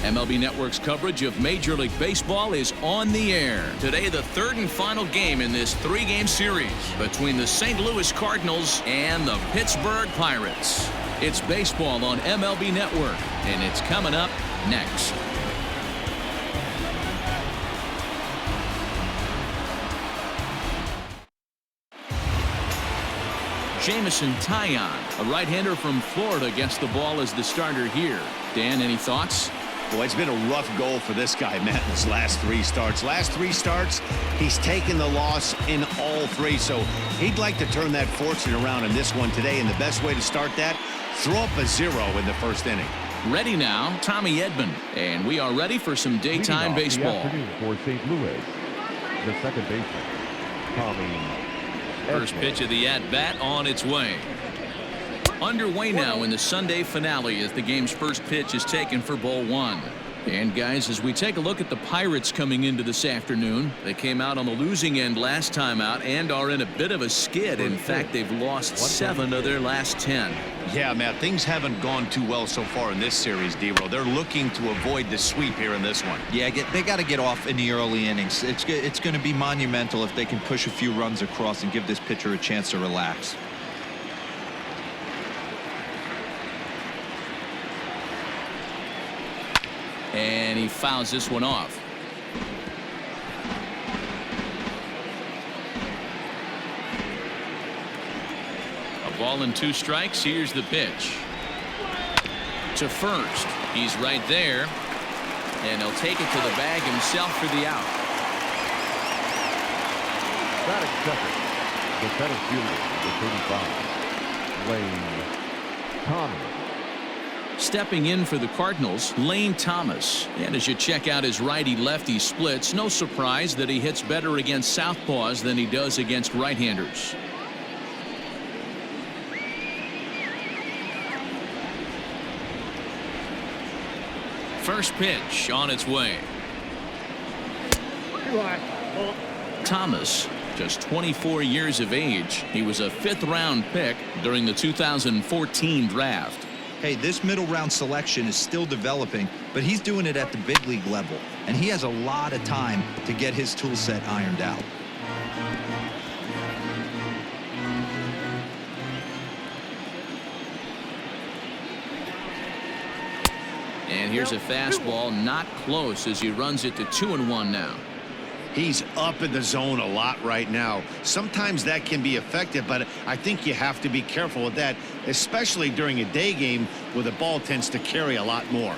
MLB Network's coverage of Major League Baseball is on the air. Today, the third and final game in this three-game series between the St. Louis Cardinals and the Pittsburgh Pirates. It's baseball on MLB Network, and it's coming up next. Jamison Taillon, a right-hander from Florida, gets the ball as the starter here. Dan, any thoughts? Well, it's been a rough goal for this guy, Matt, in his last three starts. He's taken the loss in all three, so he'd like to turn that fortune around in this one today, and the best way to start that, throw up a 0 in the first inning. Ready now, Tommy Edman, and we are ready for some daytime baseball. For St. Louis, the second baseman, Tommy. First pitch of the at-bat on its way. Underway now in the Sunday finale as the game's first pitch is taken for ball one. And guys, as we take a look at the Pirates coming into this afternoon, they came out on the losing end last time out and are in a bit of a skid. In fact, they've lost 7 of their last 10. Yeah, Matt, things haven't gone too well so far in this series, D-Roll. They're looking to avoid the sweep here in this one. Yeah, they got to get off in the early innings. It's going to be monumental if they can push a few runs across and give this pitcher a chance to relax. And he fouls this one off. A ball and 2 strikes. Here's the pitch. To first. He's right there. And he'll take it to the bag himself for the out. Batting second, the center fielder, the 35, Lane Thomas. Stepping in for the Cardinals, Lane Thomas. And as you check out his righty-lefty splits, no surprise that he hits better against southpaws than he does against right-handers. First pitch on its way. Thomas, just 24 years of age. He was a 5th-round pick during the 2014 draft. Hey, this middle round selection is still developing, but he's doing it at the big league level, and he has a lot of time to get his tool set ironed out. And here's a fastball, not close, as he runs it to 2-1 now. He's up in the zone a lot right now. Sometimes that can be effective, but I think you have to be careful with that, especially during a day game where the ball tends to carry a lot more.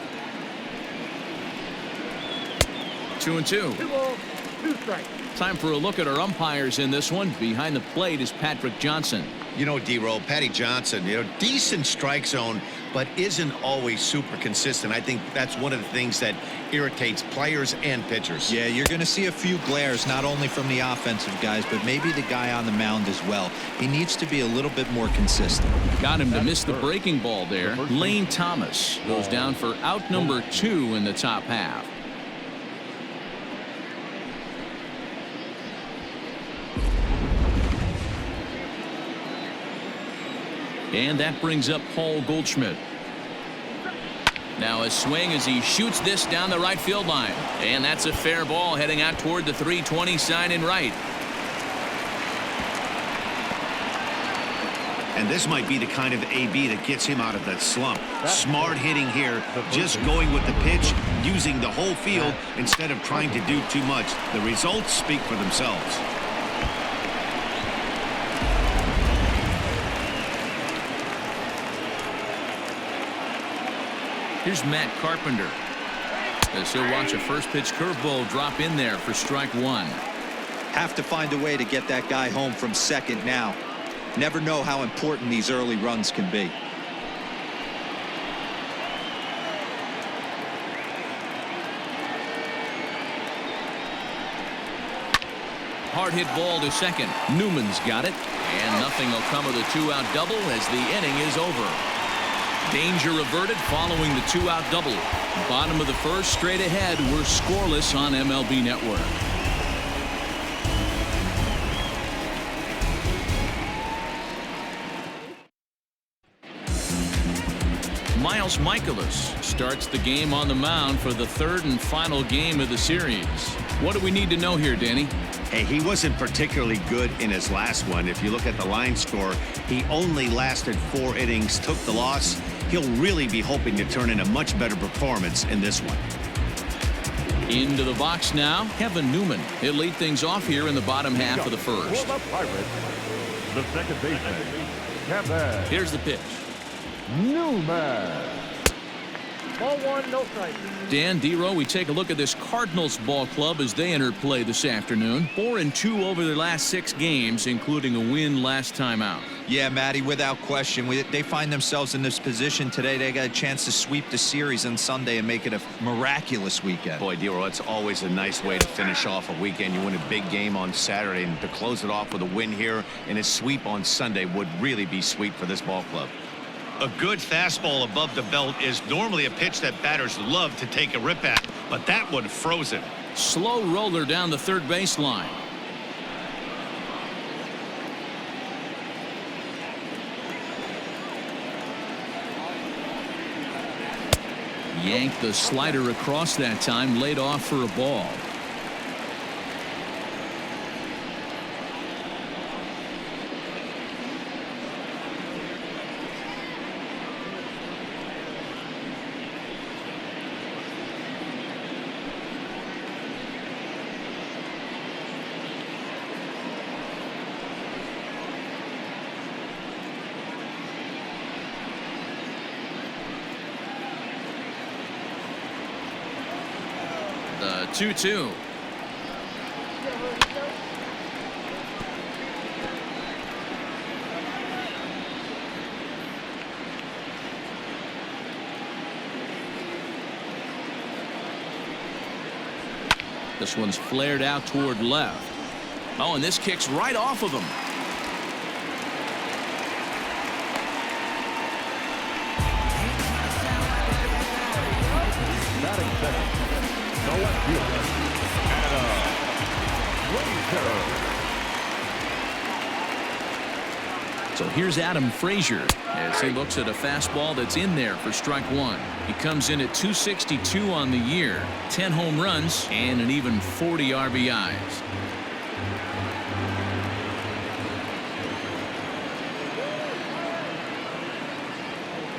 2-2. 2 balls, 2 strikes. Time for a look at our umpires in this one. Behind the plate is Patrick Johnson. You know, D-Roll, Patty Johnson, decent strike zone, but isn't always super consistent. I think that's one of the things that irritates players and pitchers. Yeah, you're going to see a few glares, not only from the offensive guys, but maybe the guy on the mound as well. He needs to be a little bit more consistent. Got him to miss the breaking ball there. Lane Thomas goes down for out number 2 in the top half. And that brings up Paul Goldschmidt. Now a swing as he shoots this down the right field line. And that's a fair ball heading out toward the 320 sign in right. And this might be the kind of AB that gets him out of that slump. Smart hitting here, just going with the pitch, using the whole field instead of trying to do too much. The results speak for themselves. Here's Matt Carpenter as he'll watch a first pitch curveball drop in there for strike 1. Have to find a way to get that guy home from second now. Never know how important these early runs can be. Hard hit ball to second. Newman's got it, and nothing will come of the 2-out double as the inning is over. Danger averted following the 2-out double. Bottom of the first, straight ahead. We're scoreless on MLB Network. Miles Michaelis starts the game on the mound for the third and final game of the series. What do we need to know here, Danny? Hey, he wasn't particularly good in his last one. If you look at the line score, he only lasted 4 innings, took the loss. He'll really be hoping to turn in a much better performance in this one. Into the box now, Kevin Newman. He'll lead things off here in the bottom half of the first. For the Pirates, the second baseman, Kevin Here's the pitch. Newman. Ball one, no strike. Dan Dero, we take a look at this Cardinals ball club as they enter play this afternoon. 4-2 over their last 6 games, including a win last time out. Yeah, Matty, without question. They find themselves in this position today. They got a chance to sweep the series on Sunday and make it a miraculous weekend. Boy, Dero, it's always a nice way to finish off a weekend. You win a big game on Saturday, and to close it off with a win here and a sweep on Sunday would really be sweet for this ball club. A good fastball above the belt is normally a pitch that batters love to take a rip at, but that one froze it. Slow roller down the third baseline. Yanked the slider across that time, laid off for a ball. The 2-2. This one's flared out toward left. Oh, and this kicks right off of him. Batting second. The left fielder, Frazier. So here's Adam Frazier as he looks at a fastball that's in there for strike one. He comes in at 262 on the year, 10 home runs, and an even 40 RBIs.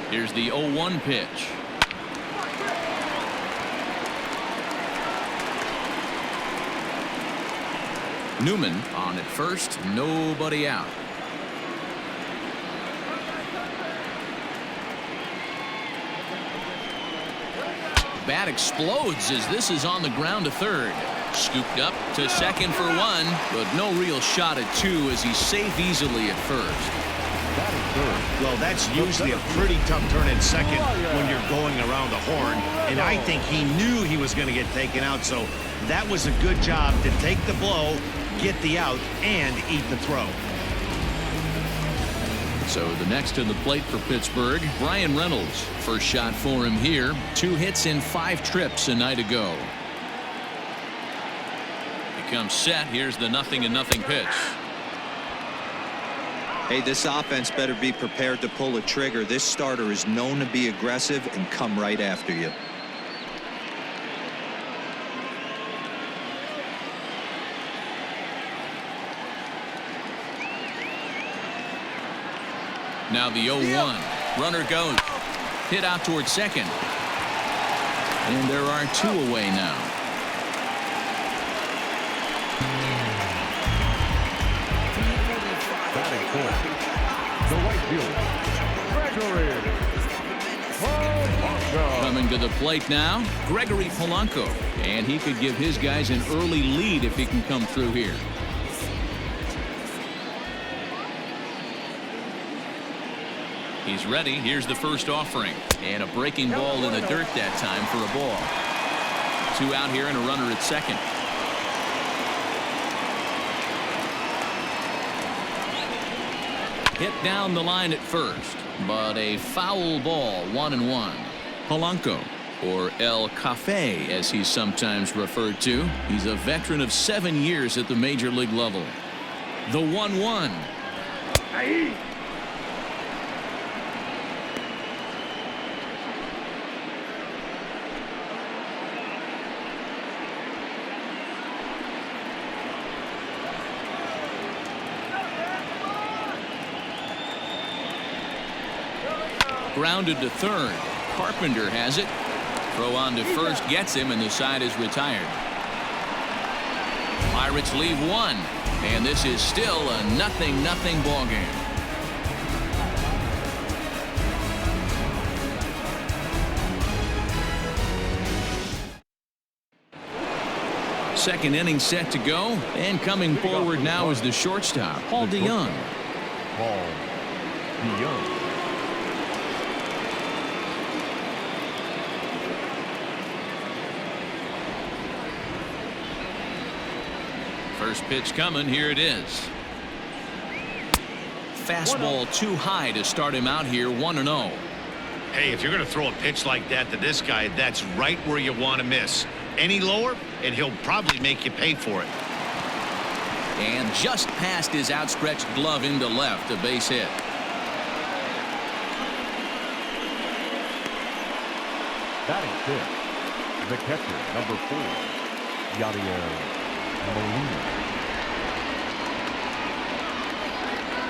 Here's the 0-1 pitch. Newman on at first, nobody out. Bat explodes as this is on the ground to third. Scooped up to second for one, but no real shot at two as he's safe easily at first. Well, that's usually a pretty tough turn in second when you're going around the horn, and I think he knew he was going to get taken out, so that was a good job to take the blow, get the out, and eat the throw. So the next to the plate for Pittsburgh, Brian Reynolds. First shot for him here. 2 hits in 5 trips a night ago. He comes set. Here's the 0-0 pitch. Hey, this offense better be prepared to pull a trigger. This starter is known to be aggressive and come right after you. Now the 0-1. Runner goes. Hit out towards second. And there are 2 away now. Batting fourth, the right fielder, Gregory Polanco. Coming to the plate now, Gregory Polanco. And he could give his guys an early lead if he can come through here. He's ready. Here's the first offering. And a breaking ball in the dirt that time for a ball. 2 out here and a runner at second. Hit down the line at first, but a foul ball, 1-1. Polanco, or El Cafe as he's sometimes referred to. He's a veteran of 7 years at the major league level. The 1-1. grounded to third. Carpenter has it. Throw on to first gets him, and the side is retired. Pirates leave one, and this is still a 0-0 ball game. Second inning set to go, and coming forward now is the shortstop, Paul DeYoung. Paul DeYoung. First pitch coming. Here it is. Fastball too high to start him out here. 1-0. Hey, if you're going to throw a pitch like that to this guy, that's right where you want to miss. Any lower, and he'll probably make you pay for it. And just past his outstretched glove into left, a base hit. Batting fifth, the catcher, number 4,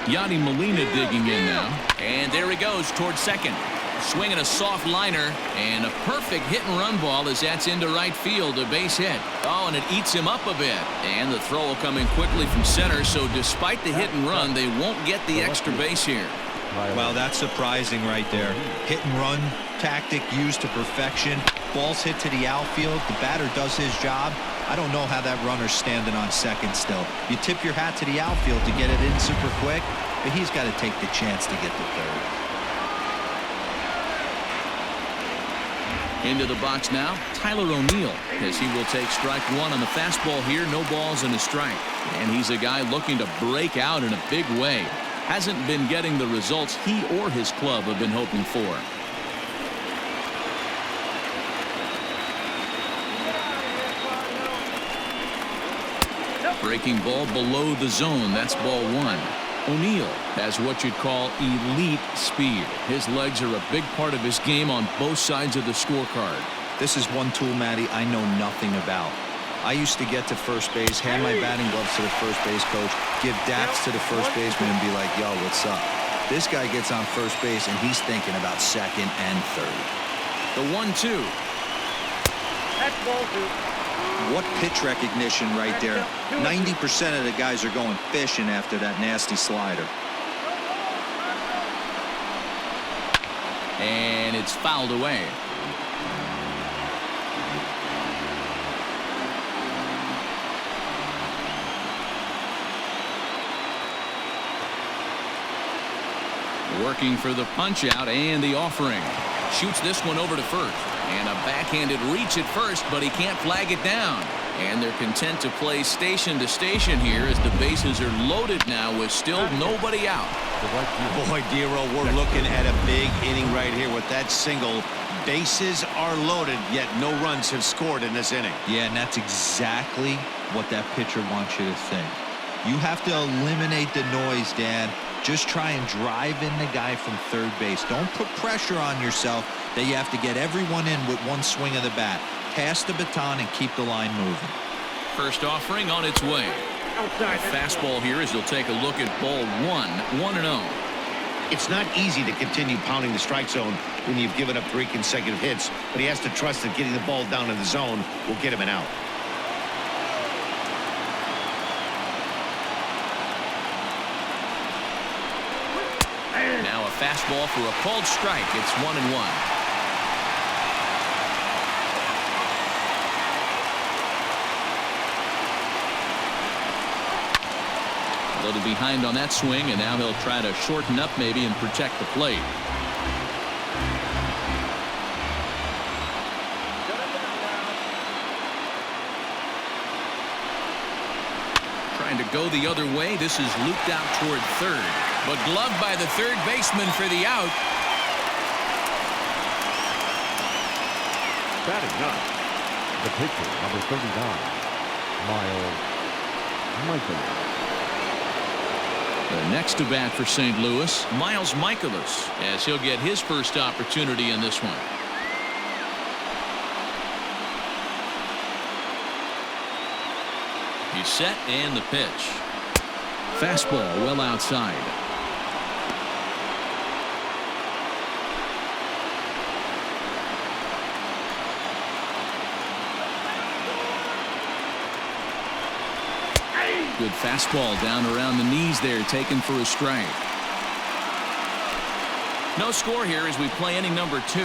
Yadi Molina digging in now. And there he goes towards second. Swinging a soft liner, and a perfect hit-and-run ball as that's into right field, a base hit. Oh, and it eats him up a bit. And the throw will come in quickly from center, so despite the hit-and-run, they won't get the extra base here. Well, that's surprising right there. Hit-and-run tactic used to perfection. Ball's hit to the outfield. The batter does his job. I don't know how that runner's standing on second still. You tip your hat to the outfield to get it in super quick, but he's got to take the chance to get to third. Into the box now, Tyler O'Neill, as he will take strike one on the fastball here. No balls and a strike. And he's a guy looking to break out in a big way. Hasn't been getting the results he or his club have been hoping for. Breaking ball below the zone. That's ball one. O'Neill has what you'd call elite speed. His legs are a big part of his game on both sides of the scorecard. This is one tool, Matty, I know nothing about. I used to get to first base, hand my batting gloves to the first base coach, give daps to the first baseman, and be like, yo, what's up? This guy gets on first base, and he's thinking about second and third. The 1-2. That's ball two. What pitch recognition right there. 90% of the guys are going fishing after that nasty slider. And it's fouled away. Working for the punch out and the offering. Shoots this one over to first. And a backhanded reach at first, but he can't flag it down. And they're content to play station to station here as the bases are loaded now with still nobody out. Boy, Dero, we're looking at a big inning right here with that single. Bases are loaded, yet no runs have scored in this inning. Yeah, and that's exactly what that pitcher wants you to think. You have to eliminate the noise, Dan. Just try and drive in the guy from third base. Don't put pressure on yourself that you have to get everyone in with one swing of the bat. Pass the baton and keep the line moving. First offering on its way. Outside. A fastball here as he'll take a look at ball one. 1-0. It's not easy to continue pounding the strike zone when you've given up 3 consecutive hits, but he has to trust that getting the ball down in the zone will get him an out. Now a fastball for a called strike. It's 1-1. A little behind on that swing, and now he'll try to shorten up maybe and protect the plate. Trying to go the other way. This is looped out toward third, but gloved by the third baseman for the out. Batting ninth, the pitcher, number 39, Michael. The next to bat for St. Louis, Miles Michaelis, as he'll get his first opportunity in this one. He's set and the pitch. Fastball well outside. Good fastball down around the knees there, taken for a strike. No score here as we play inning number 2.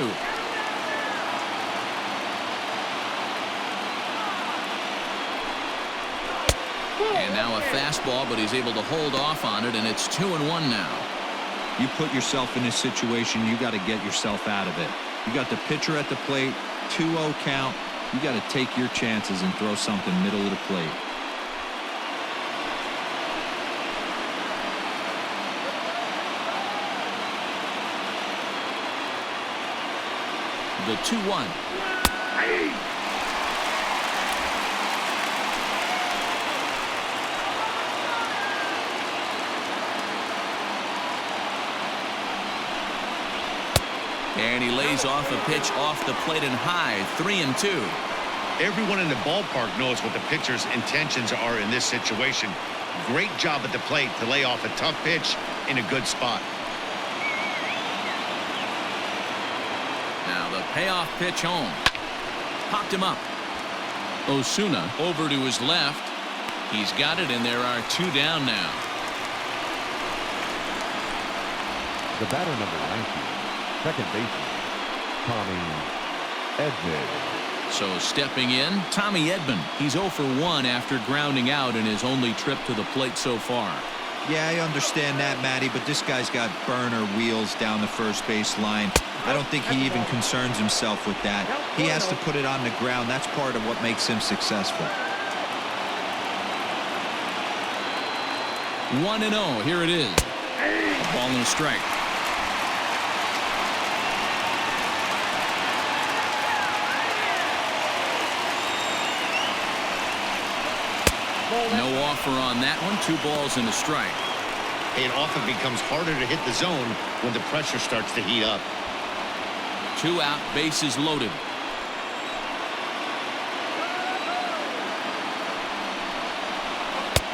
And now a fastball, but he's able to hold off on it, and it's 2-1 now. You put yourself in this situation, you got to get yourself out of it. You got the pitcher at the plate, 2-0 count. You got to take your chances and throw something middle of the plate. The 2-1. And he lays off a pitch off the plate and high. 3-2. Everyone in the ballpark knows what the pitcher's intentions are in this situation. Great job at the plate to lay off a tough pitch in a good spot. Now the payoff pitch home. Popped him up. Osuna over to his left. He's got it, and there are 2 down now. The batter, number 19, second baseman, Tommy Edman. So stepping in, Tommy Edman. He's 0 for 1 after grounding out in his only trip to the plate so far. Yeah, I understand that, Matty, but this guy's got burner wheels down the first base line. I don't think he even concerns himself with that. He has to put it on the ground. That's part of what makes him successful. 1-0. Here it is. A ball and a strike. No offer on that one. 2 balls and a strike. It often becomes harder to hit the zone when the pressure starts to heat up. 2 out, bases loaded.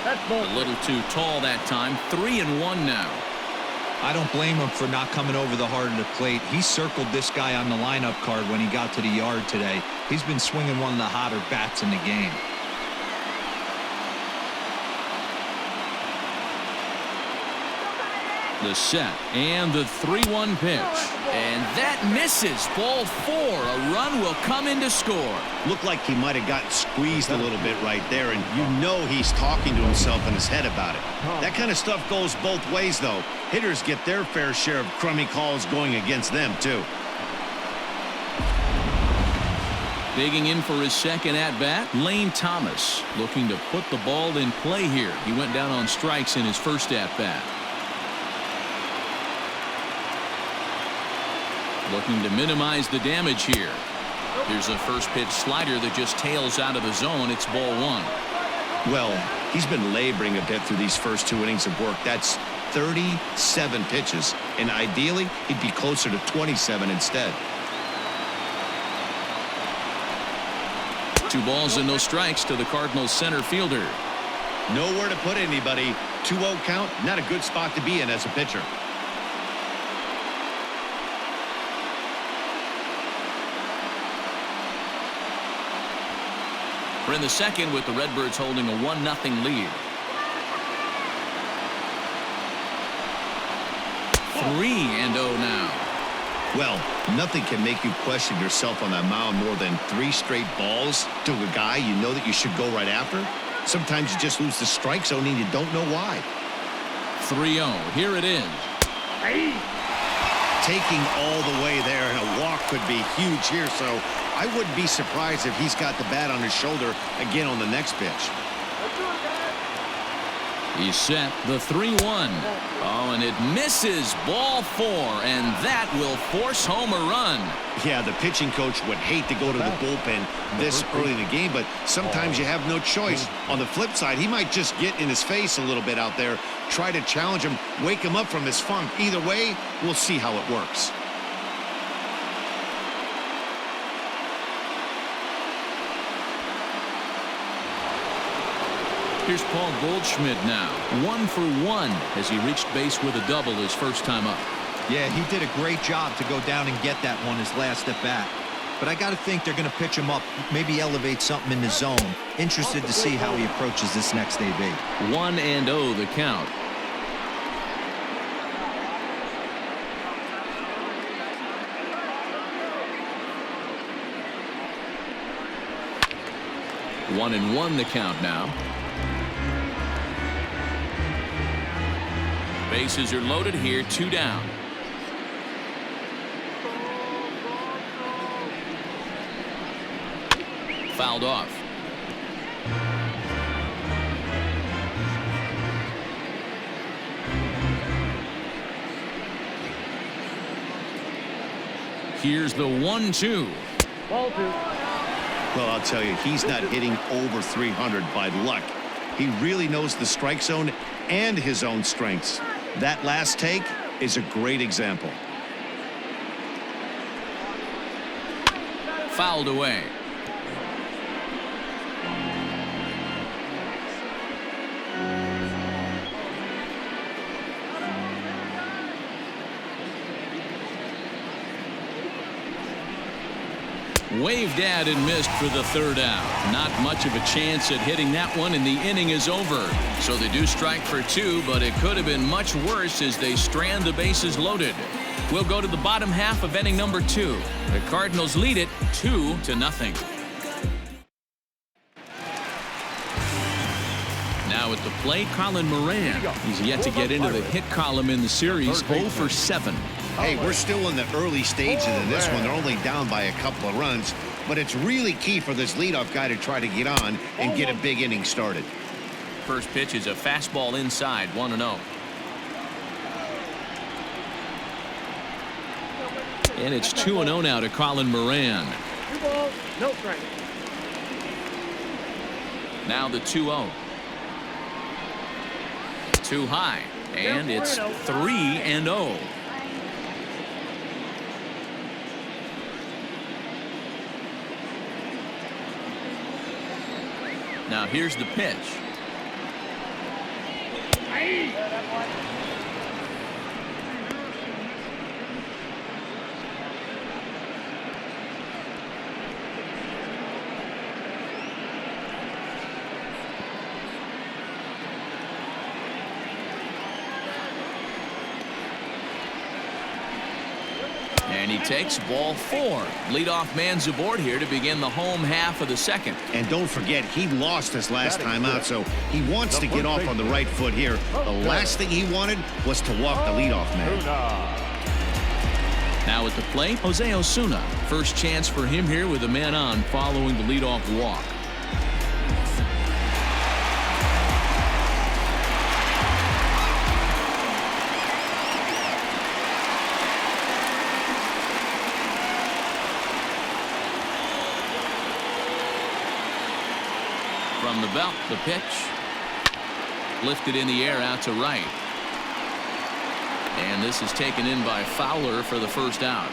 A little too tall that time. 3-1 now. I don't blame him for not coming over the heart of the plate. He circled this guy on the lineup card when he got to the yard today. He's been swinging one of the hotter bats in the game. The set and the 3-1 pitch, and that misses. Ball 4. A run will come in to score. Looked like he might have gotten squeezed a little bit right there, and you know he's talking to himself in his head about it. That kind of stuff goes both ways, though. Hitters get their fair share of crummy calls going against them, too. Digging in for his second at-bat, Lane Thomas, looking to put the ball in play here. He went down on strikes in his first at-bat. Looking to minimize the damage here. Here's a first pitch slider that just tails out of the zone. It's ball 1. Well, he's been laboring a bit through these first 2 innings of work. That's 37 pitches, and ideally he'd be closer to 27 instead. 2 balls and no strikes to the Cardinals center fielder. Nowhere to put anybody. 2-0 count, not a good spot to be in as a pitcher. We're in the second with the Redbirds holding a 1-0 lead. 3-0 now. Well, nothing can make you question yourself on that mound more than 3 straight balls to a guy you know that you should go right after. Sometimes you just lose the strike zone and you don't know why. 3-0. Here it is. Taking all the way there, and a walk could be huge here, so I wouldn't be surprised if he's got the bat on his shoulder again on the next pitch. He's set. The 3-1. Oh, and it misses. Ball 4, and that will force home a run. Yeah, the pitching coach would hate to go to the bullpen this early in the game, but sometimes you have no choice. On the flip side, he might just get in his face a little bit out there, try to challenge him, wake him up from his funk. Either way, we'll see how it works. Here's Paul Goldschmidt now. 1 for 1 as he reached base with a double his first time up. Yeah, he did a great job to go down and get that one his last at bat. but I got to think they're going to pitch him up, maybe elevate something in the zone. Interested to see how he approaches this next AB. 1-0 the count. One and one the count now. Bases are loaded here, 2 down. Fouled off. Here's the 1-2. Ball 2. Well, I'll tell you, he's not hitting over 300 by luck. He really knows the strike zone and his own strengths. That last take is a great example. Fouled away. Waved at and missed for the 3rd out. Not much of a chance at hitting that one, and the inning is over. So they do strike for 2, but it could have been much worse as they strand the bases loaded. We'll go to the bottom half of inning number 2. The Cardinals lead it 2-0. Now at the plate, Colin Moran. He's yet to get into the hit column in the series, 0 for 7. Hey, we're still in the early stages of this one. They're only down by a couple of runs, but it's really key for this leadoff guy to try to get on and get a big inning started. First pitch is a fastball inside, 1-0. And it's 2-0 now to Colin Moran. 2 balls, no strike. Now the 2-0. Too high, and it's 3-0. Now here's the pitch. And he takes ball 4. Leadoff man's aboard here to begin the home half of the 2nd. And don't forget, he lost his last time out, so he wants to get off on the right foot here. The last thing he wanted was to walk the leadoff man. Now at the plate, Jose Osuna. First chance for him here with a man on following the leadoff walk. From the belt, the pitch. Lifted in the air out to right. And this is taken in by Fowler for the 1st out.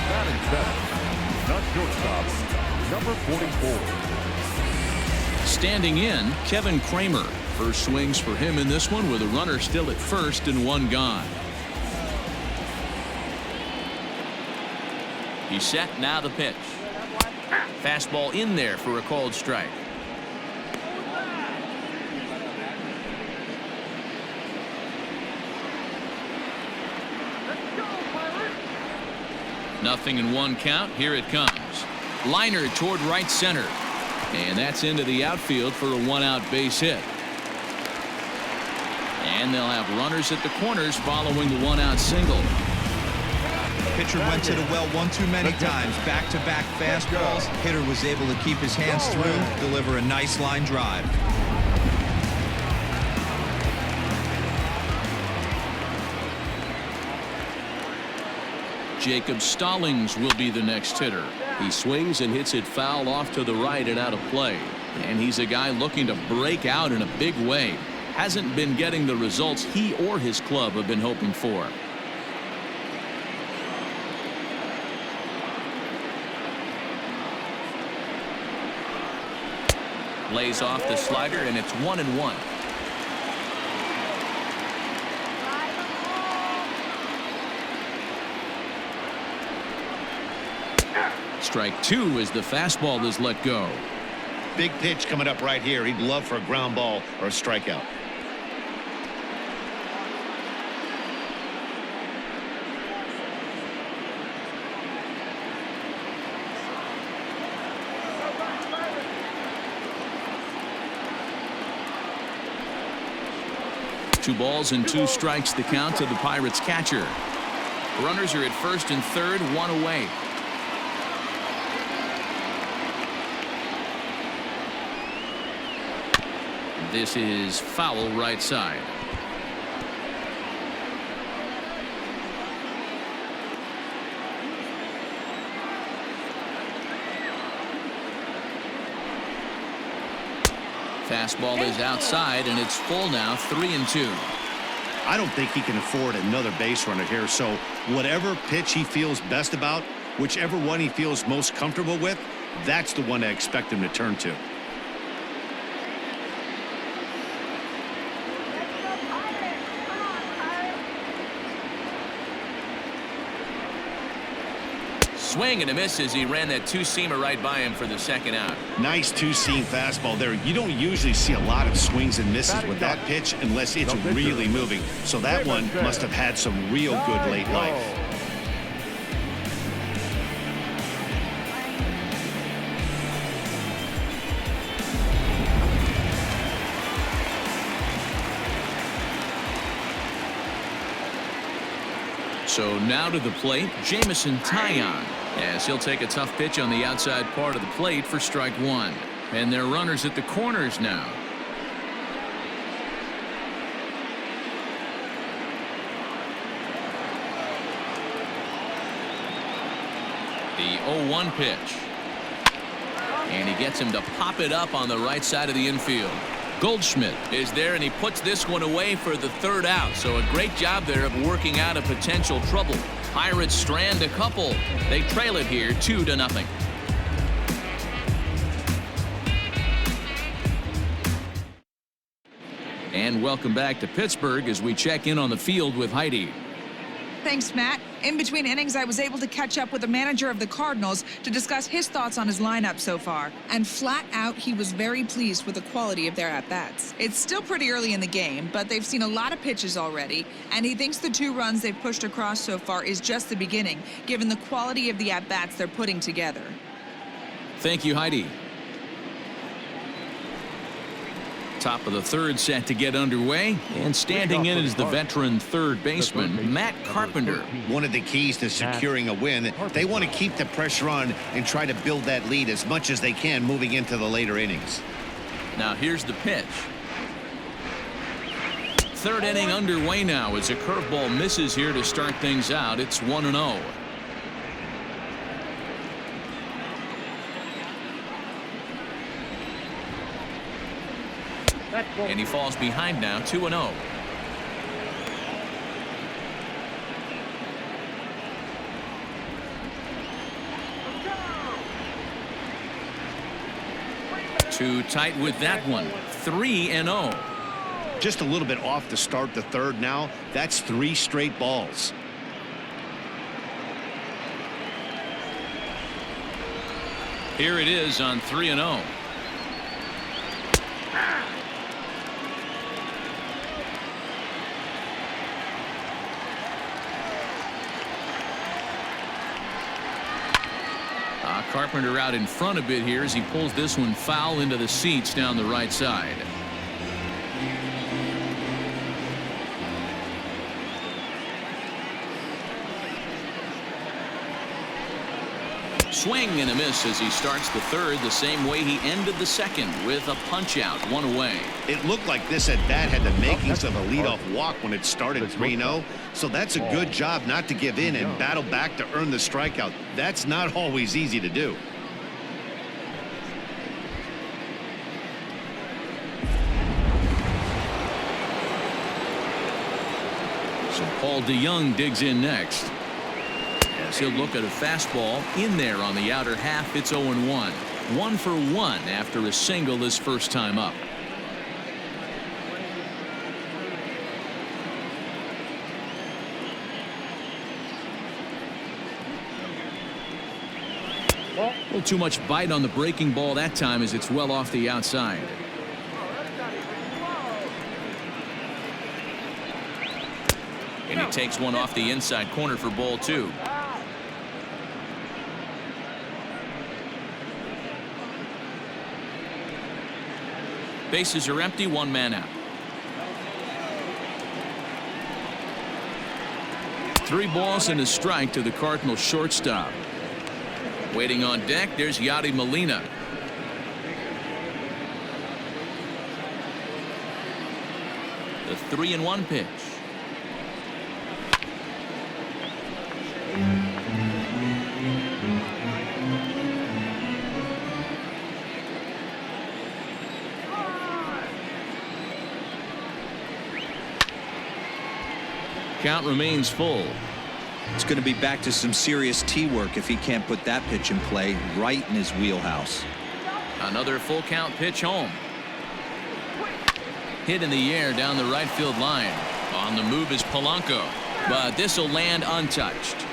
Batting seventh, not shortstop, number 44. Standing in, Kevin Kramer. First swings for him in this one with a runner still at first and 1 gone. He's set, now the pitch. Fastball in there for a called strike. Nothing in 1 count. Here it comes. Liner toward right center. And that's into the outfield for a 1-out base hit. And they'll have runners at the corners following the 1-out single. Pitcher went to the well one too many times. Back-to-back fastballs. Hitter was able to keep his hands through, deliver a nice line drive. Jacob Stallings will be the next hitter. He swings and hits it foul off to the right and out of play. And he's a guy looking to break out in a big way. Hasn't been getting the results he or his club have been hoping for. Lays off the slider, and it's 1-1. Strike two as the fastball is let go. Big pitch coming up right here. He'd love for a ground ball or a strikeout. Two balls and two strikes the count to the Pirates catcher. Runners are at first and third, one away. This is foul right side. Fastball is outside, and it's full now, 3-2. I don't think he can afford another base runner here, so whatever pitch he feels best about, whichever one he feels most comfortable with, that's the one I expect him to turn to. Swing and a miss as he ran that two-seamer right by him for the second out. Nice two-seam fastball there. You don't usually see a lot of swings and misses with that pitch unless it's really moving. So that one must have had some real good late life. So now to the plate, Jamison Taillon, as he'll take a tough pitch on the outside part of the plate for strike one. And there are runners at the corners now. The 0-1 pitch. And he gets him to pop it up on the right side of the infield. Goldschmidt is there, and he puts this one away for the third out. So a great job there of working out a potential trouble. Pirates strand a couple. They trail it here 2-0. And welcome back to Pittsburgh as we check in on the field with Heidi. Thanks, Matt. In between innings, I was able to catch up with the manager of the Cardinals to discuss his thoughts on his lineup so far. And flat out, he was very pleased with the quality of their at-bats. It's still pretty early in the game, but they've seen a lot of pitches already, and he thinks the 2 runs they've pushed across so far is just the beginning, given the quality of the at-bats they're putting together. Thank you, Heidi. Top of the third set to get underway, and standing in is the veteran third baseman, Matt Carpenter. One of the keys to securing a win, they want to keep the pressure on and try to build that lead as much as they can moving into the later innings. Now here's the pitch. Third inning underway now as a curveball misses here to start things out. It's 1-0. And he falls behind now, 2-0. Too tight with that one, 3-0. Just a little bit off to start the third now. That's 3 straight balls. Here it is on 3-0. Carpenter out in front a bit here as he pulls this one foul into the seats down the right side. Swing and a miss as he starts the third the same way he ended the second with a punch out, 1 away. It looked like this at bat had the makings of a leadoff walk when it started 3-0. So that's a good job not to give in and battle back to earn the strikeout. That's not always easy to do. So Paul DeYoung digs in next. As he'll look at a fastball in there on the outer half. It's 0-1. 1 for 1 after a single his first time up. Ball. A little too much bite on the breaking ball that time as it's well off the outside. And he takes one off the inside corner for ball 2. Bases are empty, 1 man out. 3 balls and a strike to the Cardinals shortstop. Waiting on deck, there's Yadi Molina. The 3-1 pitch. Count remains full. It's going to be back to some serious tee work if he can't put that pitch in play right in his wheelhouse. Another full count pitch home. Hit in the air down the right field line. On the move is Polanco, but this will land untouched.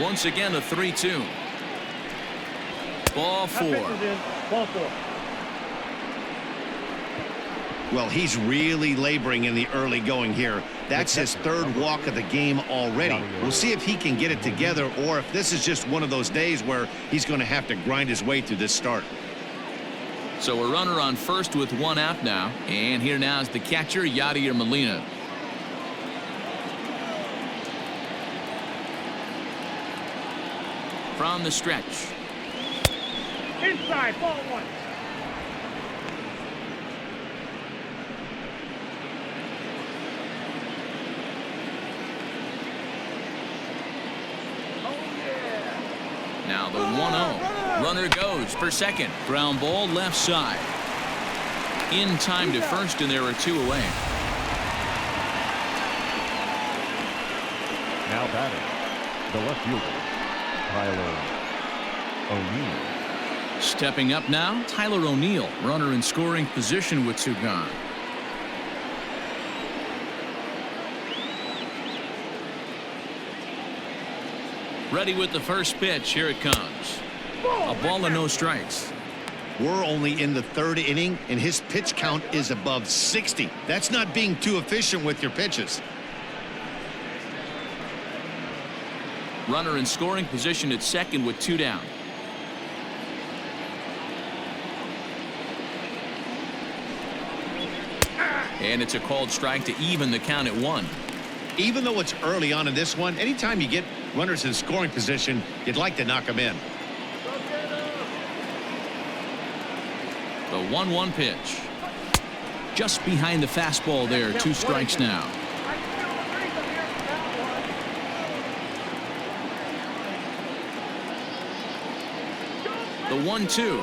Once again a 3-2. Ball 4. Ball 4. Well, he's really laboring in the early going here. That's his 3rd walk of the game already. We'll see if he can get it together or if this is just one of those days where he's going to have to grind his way through this start. So a runner on first with 1 out now. And here now is the catcher, Yadier Molina. From the stretch. Inside, ball 1. Now the 1-0. Runner goes for second. Ground ball left side. In time to first, and there are 2 away. Now batting, the left fielder, Tyler O'Neill. Stepping up now, Tyler O'Neill. Runner in scoring position with 2 gone. Ready with the first pitch. Here it comes. A ball and no strikes. We're only in the 3rd inning, and his pitch count is above 60. That's not being too efficient with your pitches. Runner in scoring position at second with 2 down. And it's a called strike to even the count at 1. Even though it's early on in this one, anytime you get runners in scoring position, you'd like to knock them in. The 1-1 pitch. Just behind the fastball there. 2 strikes now. The 1-2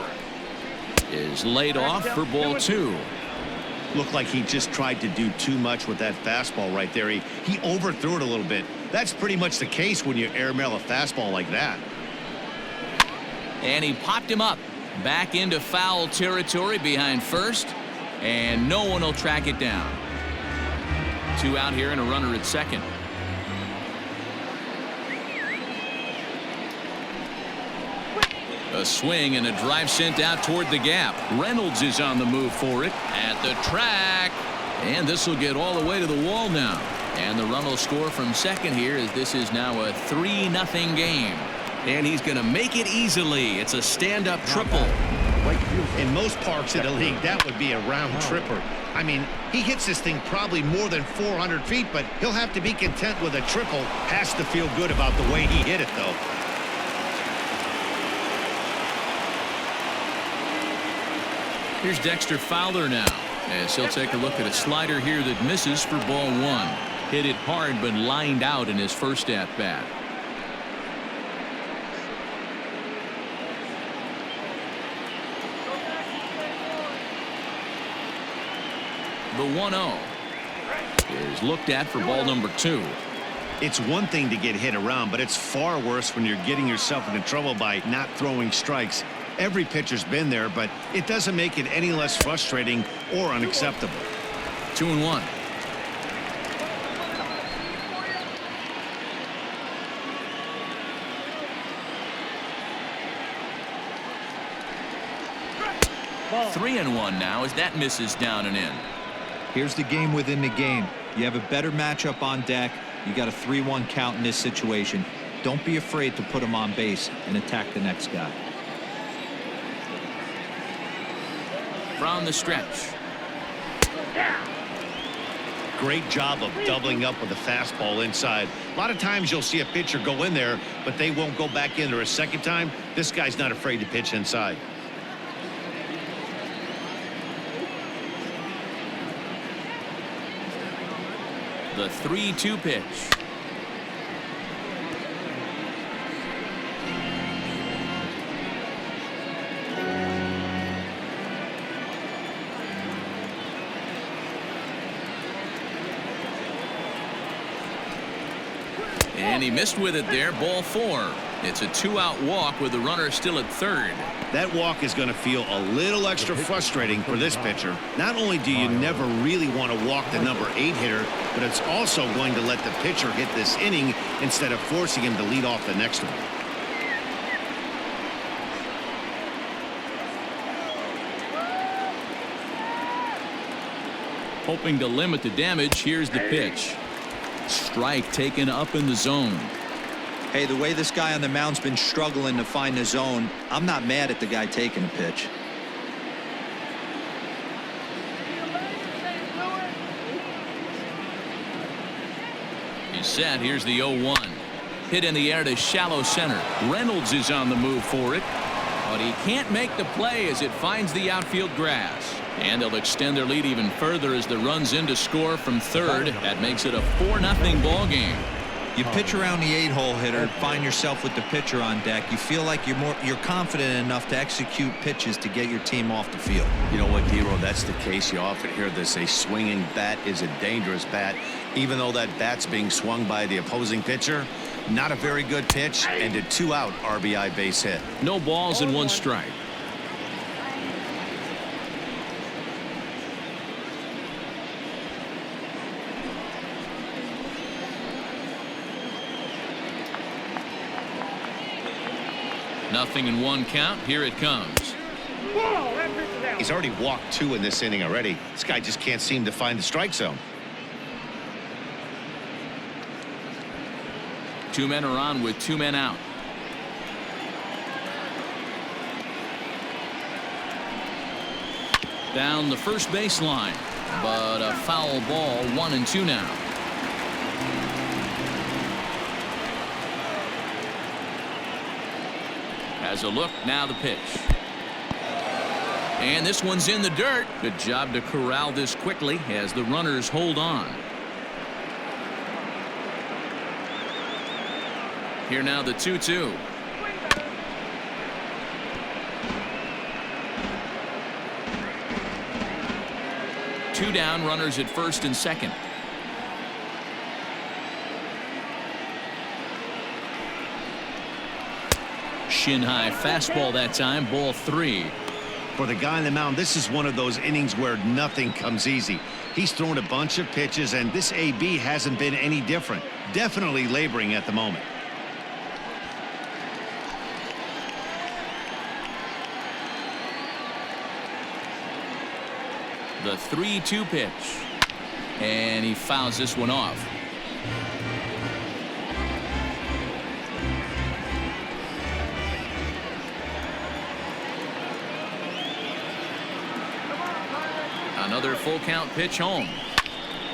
is laid off for ball 2. Looked like he just tried to do too much with that fastball right there. He overthrew it a little bit. That's pretty much the case when you airmail a fastball like that. And he popped him up. Back into foul territory behind first. And no one will track it down. 2 out here and a runner at second. A swing and a drive sent out toward the gap. Reynolds is on the move for it at the track. And this will get all the way to the wall now. And the run will score from second here as this is now a 3-0 game. And he's going to make it easily. It's a stand-up triple. In most parks in the league, that would be a round tripper. I mean, he hits this thing probably more than 400 feet, but he'll have to be content with a triple. Has to feel good about the way he hit it, though. Here's Dexter Fowler now as he'll take a look at a slider here that misses for ball 1. Hit it hard but lined out in his first at bat. The 1-0 is looked at for ball number 2. It's one thing to get hit around, but it's far worse when you're getting yourself into trouble by not throwing strikes. Every pitcher's been there, but it doesn't make it any less frustrating or unacceptable. 2-1. Ball. 3-1 now as that misses down and in. Here's the game within the game. You have a better matchup on deck. You got a 3-1 count in this situation. Don't be afraid to put him on base and attack the next guy. From the stretch. Great job of doubling up with a fastball inside. A lot of times you'll see a pitcher go in there, but they won't go back in there a second time. This guy's not afraid to pitch inside. The 3-2 pitch. And he missed with it there. Ball 4. It's a 2-out walk with the runner still at third. That walk is going to feel a little extra frustrating for this pitcher. Not only do you never really want to walk the number 8 hitter, but it's also going to let the pitcher hit this inning instead of forcing him to lead off the next one. Hoping to limit the damage, here's the pitch. Strike taken up in the zone. Hey, the way this guy on the mound's been struggling to find the zone, I'm not mad at the guy taking a pitch. He's set. Here's the 0-1. Hit in the air to shallow center. Reynolds is on the move for it, but he can't make the play as it finds the outfield grass. And they'll extend their lead even further as the run's in to score from third. That makes it a 4-0 ball game. You pitch around the 8-hole hitter, find yourself with the pitcher on deck. You feel like you're confident enough to execute pitches to get your team off the field. You know what, D-Roll, that's the case. You often hear this: a swinging bat is a dangerous bat. Even though that bat's being swung by the opposing pitcher, not a very good pitch, and a 2-out RBI base hit. No balls and 1 strike. Nothing in 1 count. Here it comes. He's already walked 2 in this inning already. This guy just can't seem to find the strike zone. 2 men are on with 2 men out. Down the first baseline, but a foul ball. 1-2 now. Has a look. Now the pitch. And this one's in the dirt. Good job to corral this quickly as the runners hold on. Here now the 2-2. Two down, runners at first and second. Shin high fastball that time. Ball 3. For the guy on the mound, this is one of those innings where nothing comes easy. He's thrown a bunch of pitches, and this AB hasn't been any different. Definitely laboring at the moment. The 3-2 pitch. And he fouls this one off. Another full count pitch home.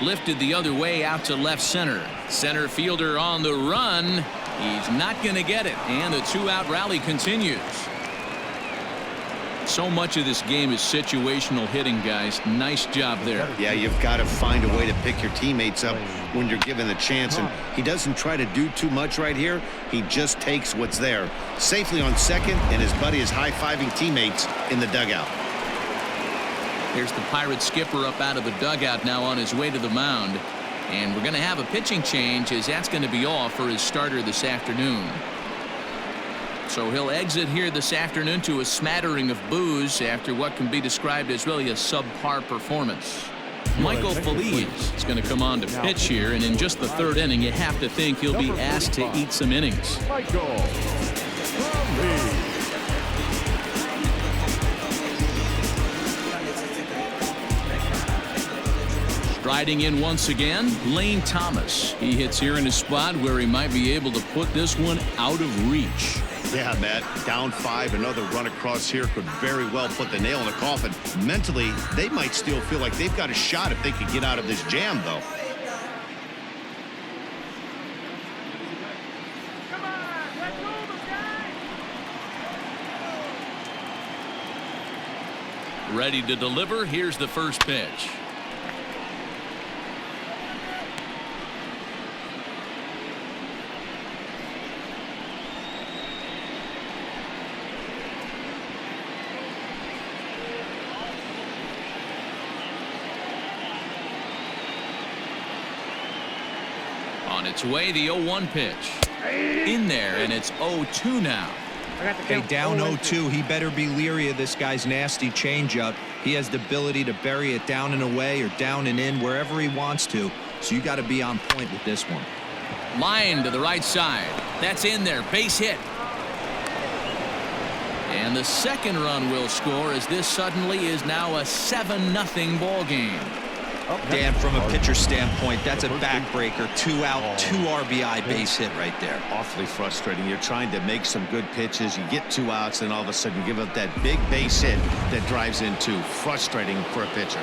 Lifted the other way out to left center. Center fielder on the run. He's not going to get it. And the 2-out rally continues. So much of this game is situational hitting, guys. Nice job there. Yeah, you've got to find a way to pick your teammates up when you're given the chance. And he doesn't try to do too much right here. He just takes what's there. Safely on second, and his buddy is high-fiving teammates in the dugout. Here's the Pirates skipper up out of the dugout now on his way to the mound. And we're going to have a pitching change, as that's going to be off for his starter this afternoon. So he'll exit here this afternoon to a smattering of boos after what can be described as really a subpar performance. Michael Feliz is going to come on to pitch here, and in just the 3rd inning, you have to think he'll be asked to eat some innings. Riding in once again, Lane Thomas. He hits here in a spot where he might be able to put this one out of reach. Yeah, Matt, down 5, another run across here could very well put the nail in the coffin. Mentally, they might still feel like they've got a shot if they could get out of this jam, though. Ready to deliver. Here's the first pitch. On its way, the 0-1 pitch. In there, and it's 0-2 now. Okay, down 0-2. He better be leery of this guy's nasty changeup. He has the ability to bury it down and away or down and in wherever he wants to. So you got to be on point with this one. Line to the right side. That's in there. Base hit. And the second run will score as this suddenly is now a 7-0 ball game. Dan, from a pitcher standpoint, that's a backbreaker. 2 out, 2 RBI base hit right there. Awfully frustrating. You're trying to make some good pitches. You get 2 outs, and all of a sudden you give up that big base hit that drives in 2. Frustrating for a pitcher.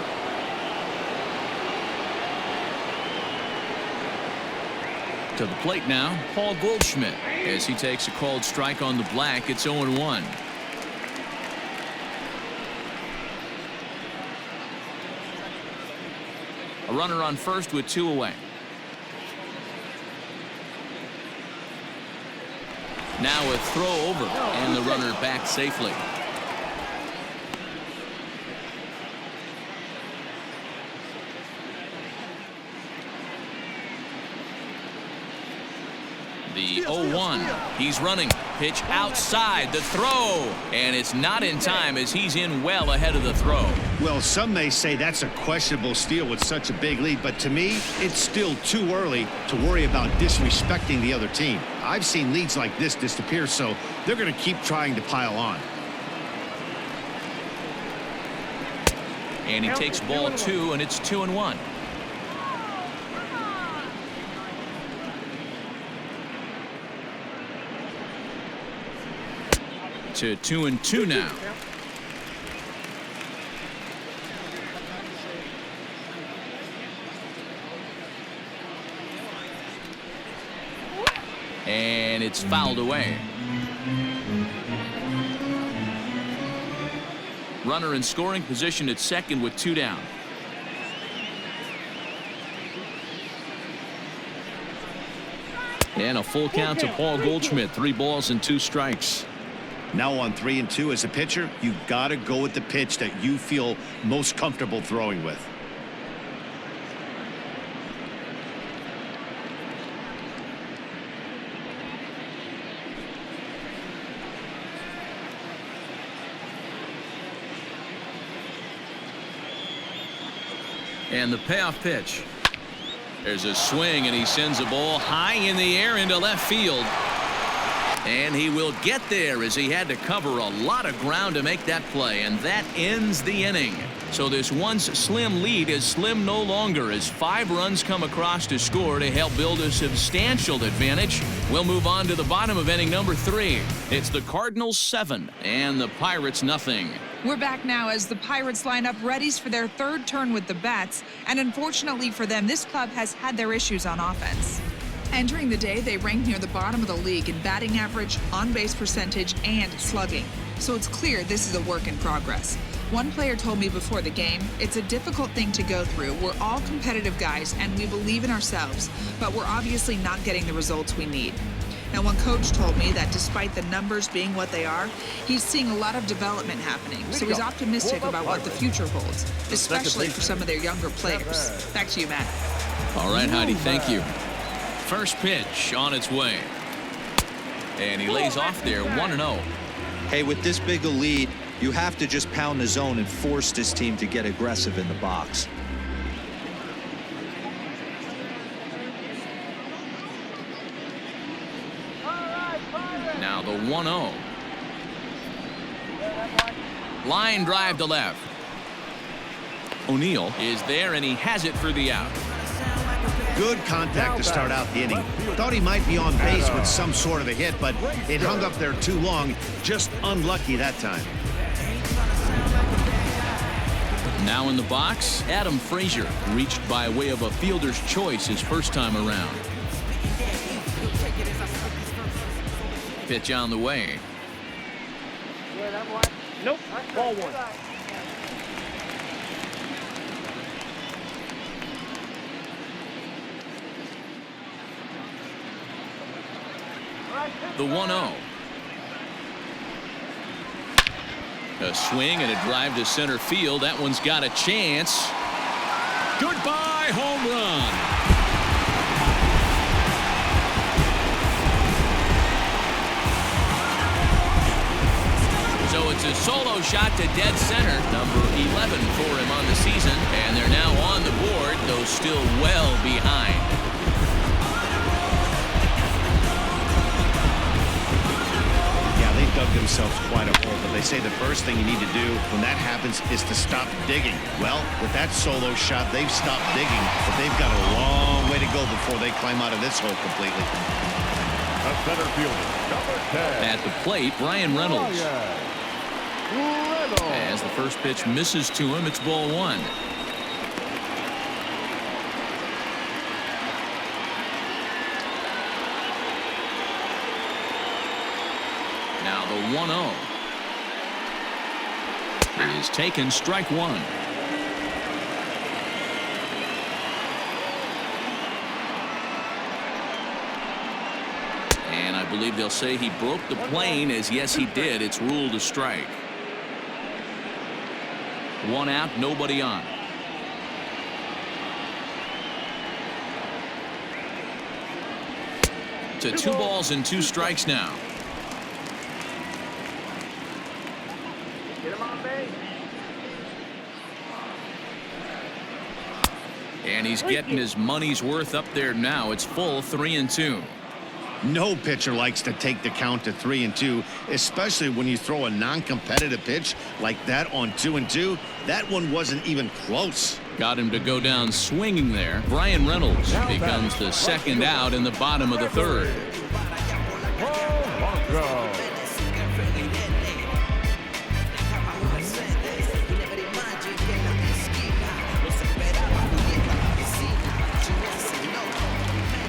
To the plate now, Paul Goldschmidt. As he takes a called strike on the black, it's 0-1. A runner on first with 2 away. Now a throw over, and the runner back safely. The 0-1. He's running. Pitch outside. The throw. And it's not in time as he's in well ahead of the throw. Well, some may say that's a questionable steal with such a big lead, but to me, it's still too early to worry about disrespecting the other team. I've seen leads like this disappear, so they're going to keep trying to pile on. And he takes ball 2, and it's 2-1. To 2-2 now. And it's fouled away. Runner in scoring position at second with 2 down. And a full count to Paul Goldschmidt. 3 balls and 2 strikes. Now on 3-2 as a pitcher, you've got to go with the pitch that you feel most comfortable throwing with. And the payoff pitch. There's a swing, and he sends a ball high in the air into left field. And he will get there as he had to cover a lot of ground to make that play, and that ends the inning. So this once slim lead is slim no longer as 5 runs come across to score to help build a substantial advantage. We'll move on to the bottom of inning number 3. It's the Cardinals 7 and the Pirates nothing. We're back now as the Pirates line up readies for their 3rd turn with the bats, and unfortunately for them, this club has had their issues on offense. Entering the day, they ranked near the bottom of the league in batting average, on-base percentage, and slugging. So it's clear this is a work in progress. One player told me before the game, it's a difficult thing to go through. We're all competitive guys, and we believe in ourselves, but we're obviously not getting the results we need. Now, one coach told me that despite the numbers being what they are, he's seeing a lot of development happening, so he's optimistic about what the future holds, especially for some of their younger players. Back to you, Matt. All right, Heidi, thank you. First pitch on its way. And he lays off there 1-0. Hey, with this big a lead, you have to just pound the zone and force this team to get aggressive in the box. Now the 1-0. Line drive to left. O'Neill is there, and he has it for the out. Good contact to start out the inning. Thought he might be on base with some sort of a hit, but it hung up there too long. Just unlucky that time. Now in the box, Adam Frazier reached by way of a fielder's choice his first time around. Pitch on the way. Nope. Ball one. The 1-0. A swing and a drive to center field. That one's got a chance. Goodbye, home run. So it's a solo shot to dead center. Number 11 for him on the season. And they're now on the board, though still well behind. Dug themselves quite a hole, but they say the first thing you need to do when that happens is to stop digging. Well, with that solo shot, they've stopped digging, but they've got a long way to go before they climb out of this hole completely. The center fielder, number 10. At the plate, Brian Reynolds. As the first pitch misses to him, it's ball one. Now the 1-0 is taken, strike one. And I believe they'll say he broke the plane, as yes he did. It's ruled a strike. One out, nobody on. To 2 balls and 2 strikes now. And he's getting his money's worth up there now. It's full 3-2. No pitcher likes to take the count to 3-2, especially when you throw a non-competitive pitch like that on 2-2. That one wasn't even close. Got him to go down swinging there. Brian Reynolds becomes the second out in the bottom of the third.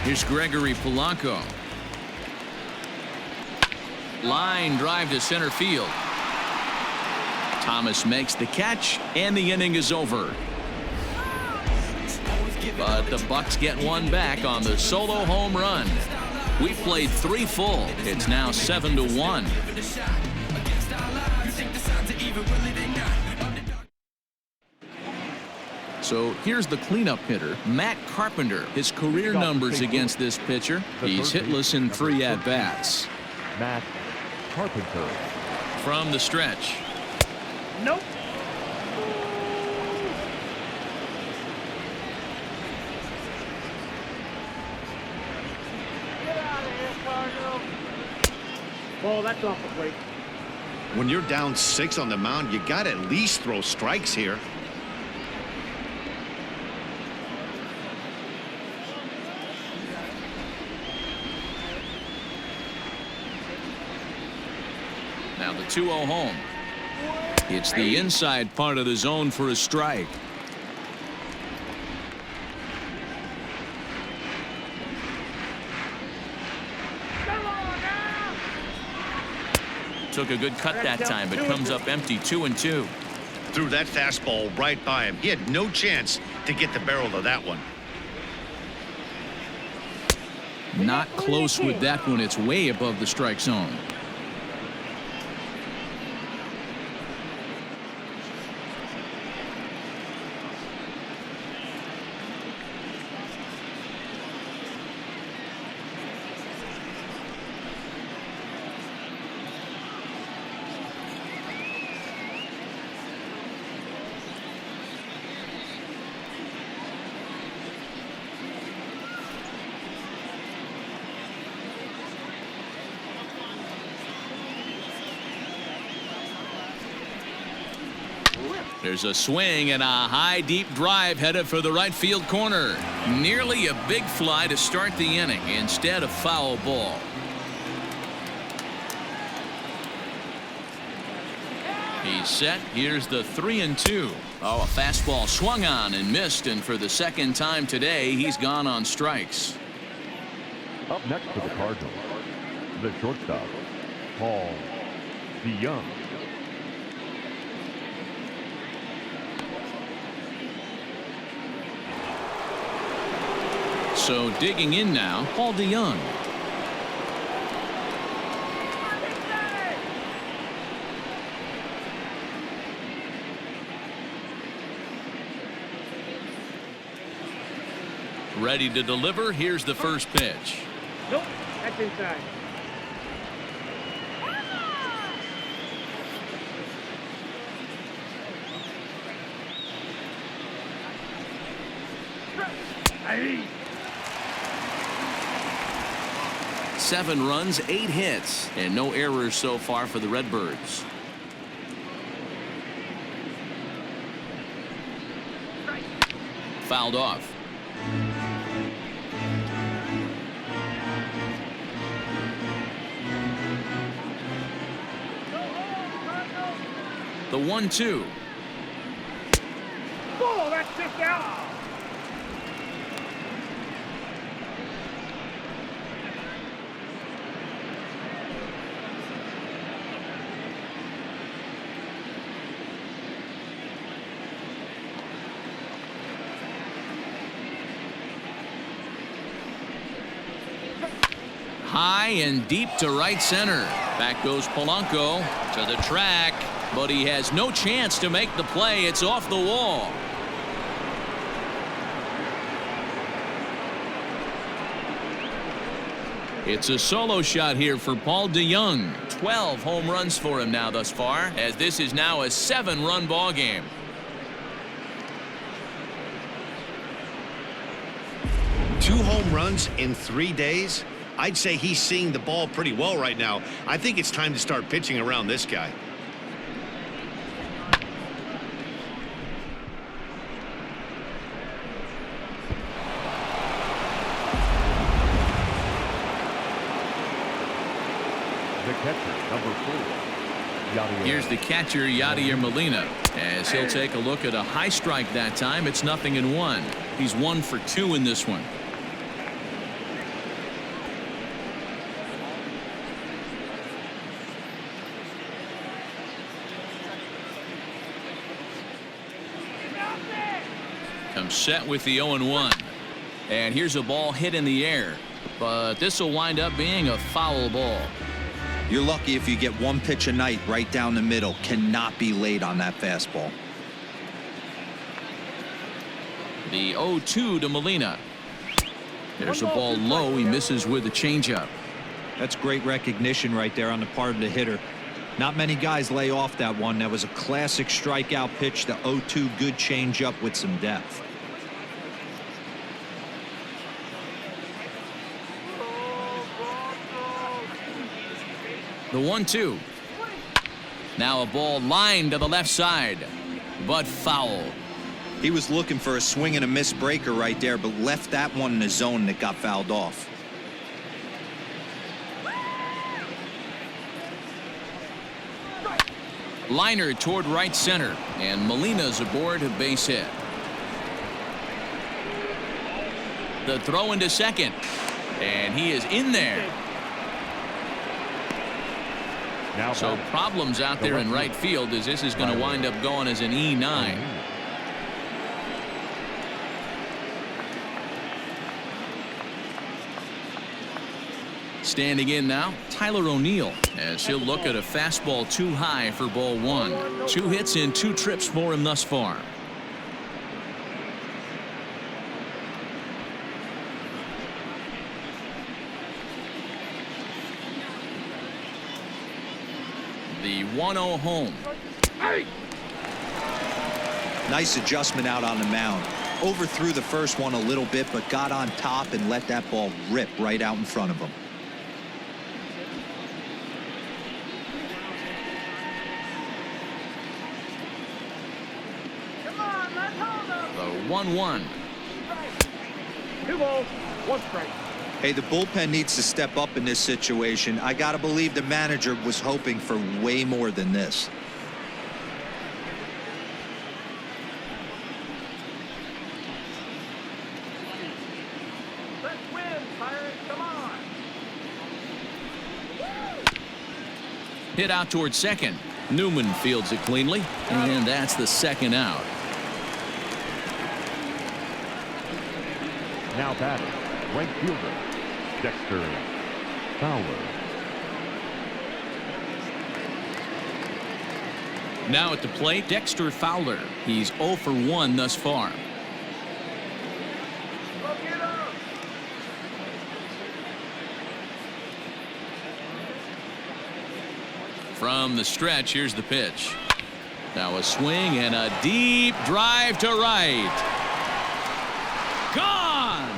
Here's Gregory Polanco. Line drive to center field. Thomas makes the catch, and the inning is over. But the Bucks get one back on the solo home run. We played 3 full. It's now 7-1. So here's the cleanup hitter, Matt Carpenter. His career numbers against this pitcher. He's hitless in 3 at-bats. Matt Carpenter. From the stretch. Nope. Get out of here, Cardinals. Oh, that's off the plate. When you're down 6 on the mound, you got to at least throw strikes here. Now the 2-0 home. It's the inside part of the zone for a strike. Took a good cut that time, but comes up empty. 2-2. Threw that fastball right by him. He had no chance to get the barrel of that one. Not close with that one. It's way above the strike zone. There's a swing and a high, deep drive headed for the right field corner. Nearly a big fly to start the inning instead of foul ball. He's set. Here's the 3-2. Oh, a fastball swung on and missed, and for the second time today, he's gone on strikes. Up next for the Cardinals, the shortstop, Paul DeYoung. So digging in now, Paul DeYoung. Ready to deliver. Here's the first pitch. Nope, that's inside. Hey. 7 runs, 8 hits, and no errors so far for the Redbirds. Fouled off. The 1-2. Oh, that's just out. High and deep to right center. Back goes Polanco to the track, but he has no chance to make the play. It's off the wall. It's a solo shot here for Paul DeYoung. 12 home runs for him now thus far, as this is now a 7-run ball game. Two home runs in 3 days. I'd say he's seeing the ball pretty well right now. I think it's time to start pitching around this guy. The catcher, number 4, Yadier. Here's the catcher, Yadier Molina, as he'll take a look at a high strike that time. It's 0-1. He's 1 for 2 in this one. Comes set with the 0-1. And here's a ball hit in the air, but this will wind up being a foul ball. You're lucky if you get one pitch a night right down the middle. Cannot be late on that fastball. The 0-2 to Molina. There's a ball low. He misses with a changeup. That's great recognition right there on the part of the hitter. Not many guys lay off that one. That was a classic strikeout pitch. The 0-2 good changeup with some depth. The 1-2. Now a ball lined to the left side, but foul. He was looking for a swing and a miss breaker right there, but left that one in the zone that got fouled off. Liner toward right center, and Molina's aboard a base hit. The throw into second, and he is in there. Now So problems out there in right field, as this is going to wind up going as an E9. Standing in now, Tyler O'Neill, as he'll look at a fastball too high for ball 1. 2 hits in 2 trips for him thus far. The 1-0 home. Nice adjustment out on the mound. Overthrew the first one a little bit, but got on top and let that ball rip right out in front of him. 1-1. 2 balls, 1 strike. Hey, the bullpen needs to step up in this situation. I got to believe the manager was hoping for way more than this. Let's win, Pirates. Come on. Hit out towards second. Newman fields it cleanly, and that's the second out. Now batting, right fielder, Dexter Fowler. Now at the plate, Dexter Fowler. He's 0 for 1 thus far. From the stretch, here's the pitch. Now a swing and a deep drive to right. Gone!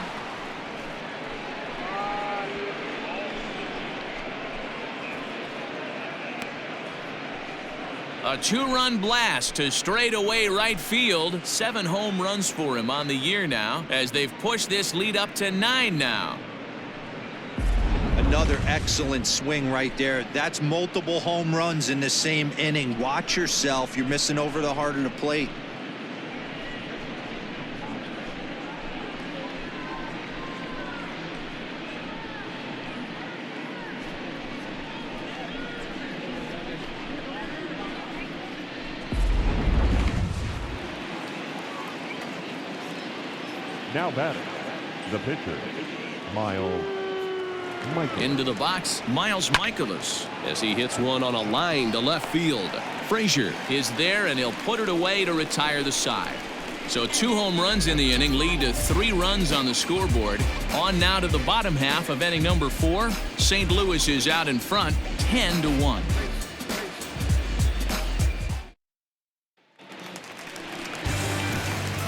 A 2-run blast to straightaway right field. 7 home runs for him on the year now, as they've pushed this lead up to 9 now. Another excellent swing right there. That's multiple home runs in the same inning. Watch yourself. You're missing over the heart of the plate. Now batting, the pitcher, Miles Michaelis. Into the box, Miles Michaelis, as he hits one on a line to left field. Frazier is there, and he'll put it away to retire the side. So 2 home runs in the inning lead to 3 runs on the scoreboard. On now to the bottom half of inning number 4. St. Louis is out in front, 10-1.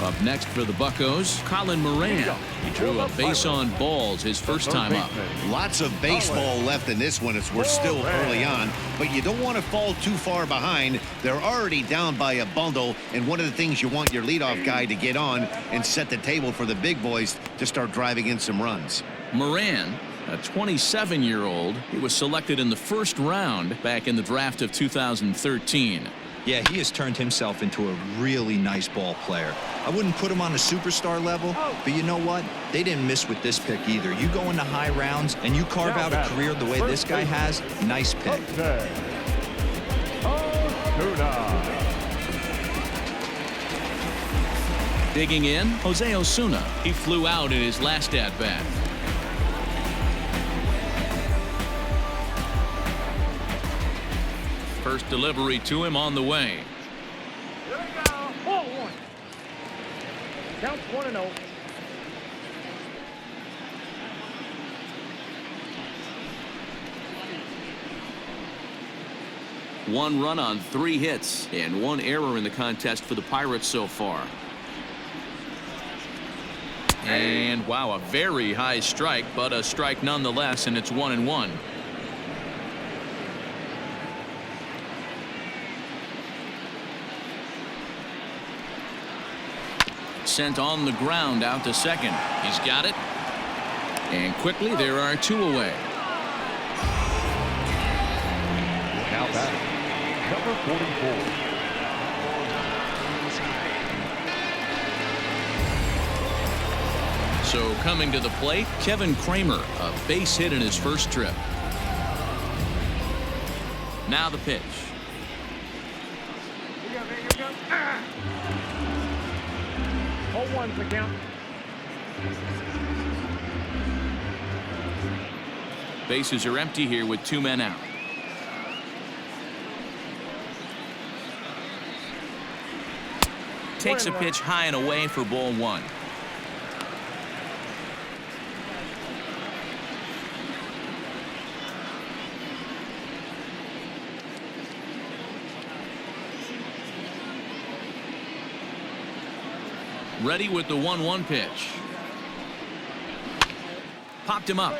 Up next for the Buccos, Colin Moran. He drew a base on balls his first time up. Lots of baseball left in this one as we're still early on, but you don't want to fall too far behind. They're already down by a bundle, and one of the things you want your leadoff guy to get on and set the table for the big boys to start driving in some runs. Moran, a 27-year-old, he was selected in the first round back in the draft of 2013. Yeah, he has turned himself into a really nice ball player. I wouldn't put him on a superstar level, but you know what? They didn't miss with this pick either. You go into high rounds and you carve out a career the way this guy has, nice pick. Digging in, Jose Osuna. He flew out in his last at-bat. First delivery to him on the way. Here we go. Ball 1. Counts 1-0. One run on 3 hits and 1 error in the contest for the Pirates so far. And wow, a very high strike, but a strike nonetheless, and it's 1-1. Sent on the ground out to second. He's got it. And quickly there are 2 away. Now batting, number 44. So coming to the plate, Kevin Kramer, a base hit in his first trip. Now the pitch. Here we go. Ah! 0-1's the count. Bases are empty here with 2 men out. Takes a pitch high and away for ball 1. Ready with the 1-1 pitch. Popped him up.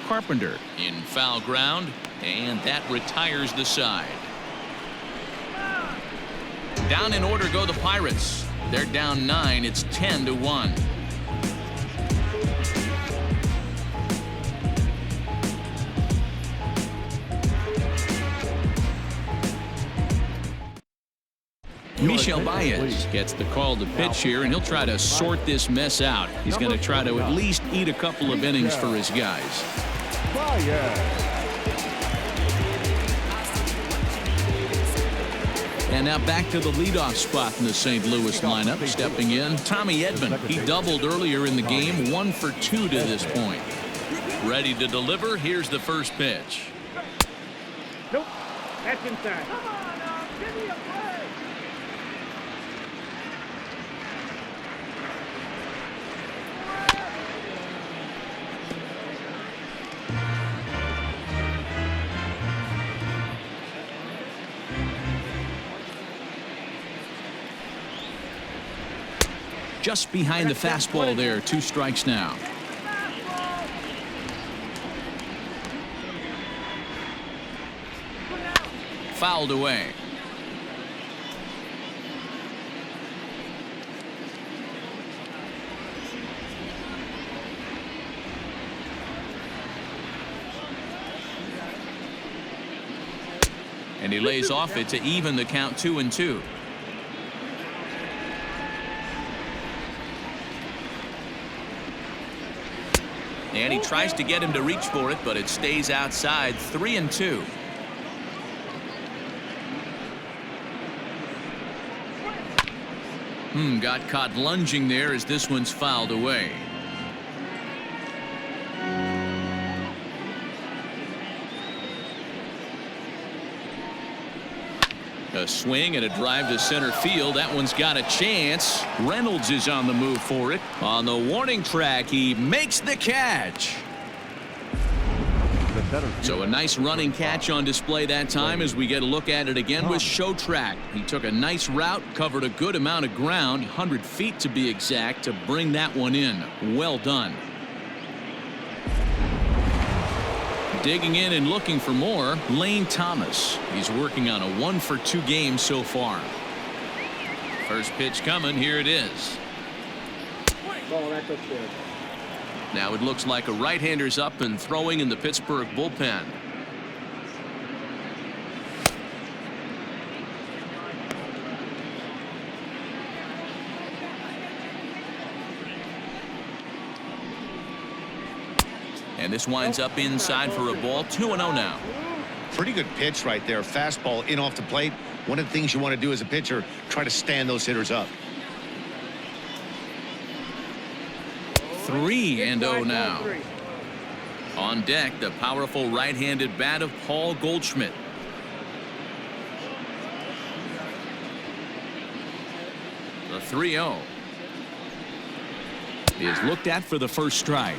Carpenter in foul ground, and that retires the side. Down in order go the Pirates. They're down 9. It's 10-1. Michel Baez gets the call to pitch here, and he'll try to sort this mess out. He's going to try to at least eat a couple of innings for his guys. And now back to the leadoff spot in the St. Louis lineup. Stepping in, Tommy Edman. He doubled earlier in the game, 1 for 2 to this point. Ready to deliver. Here's the first pitch. Nope. That's inside. Come on now. Give me a break. Just behind the fastball there. 2 strikes now. Fouled away. And he lays off it to even the count 2-2. And he tries to get him to reach for it, but it stays outside. 3-2. Got caught lunging there as this one's fouled away. A swing and a drive to center field. That one's got a chance. Reynolds is on the move for it. On the warning track, he makes the catch. So a nice running catch on display that time as we get a look at it again with Show Track. He took a nice route, covered a good amount of ground, 100 feet to be exact, to bring that one in. Well done. Digging in and looking for more, Lane Thomas. He's working on a 1 for 2 game so far. First pitch coming. Here it is. Oh, that looks good. Now it looks like a right-hander's up and throwing in the Pittsburgh bullpen. And this winds up inside for a ball. 2-0 now. Pretty good pitch right there. Fastball in off the plate. One of the things you want to do as a pitcher, try to stand those hitters up. 3-0 now. On deck, the powerful right-handed bat of Paul Goldschmidt. The 3-0 is looked at for the first strike.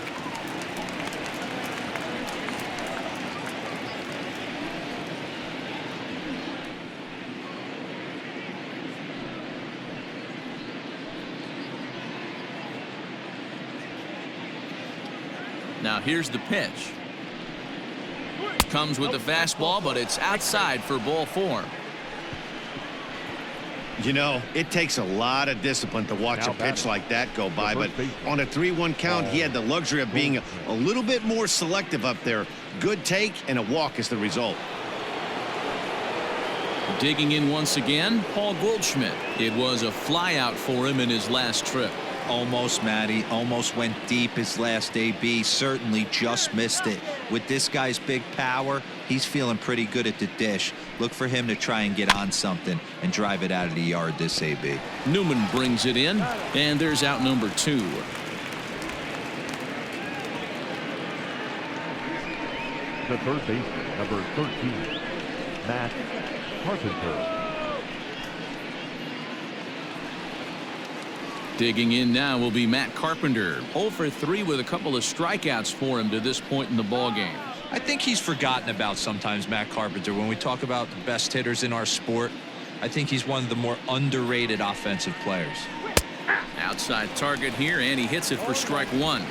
Now here's the pitch. Comes with the fastball, but it's outside for ball 4. You know, it takes a lot of discipline to watch a pitch like that go by, but on a 3-1 count, he had the luxury of being a little bit more selective up there. Good take, and a walk is the result. Digging in once again, Paul Goldschmidt. It was a flyout for him in his last trip. Almost, Matty. Almost went deep his last AB. Certainly just missed it. With this guy's big power, he's feeling pretty good at the dish. Look for him to try and get on something and drive it out of the yard this AB. Newman brings it in, and there's out number 2. The third baseman, number 13, Matt Carpenter. Digging in now will be Matt Carpenter. 0 for 3 with a couple of strikeouts for him to this point in the ballgame. I think he's forgotten about sometimes, Matt Carpenter. When we talk about the best hitters in our sport, I think he's one of the more underrated offensive players. Outside target here, and he hits it for strike 1.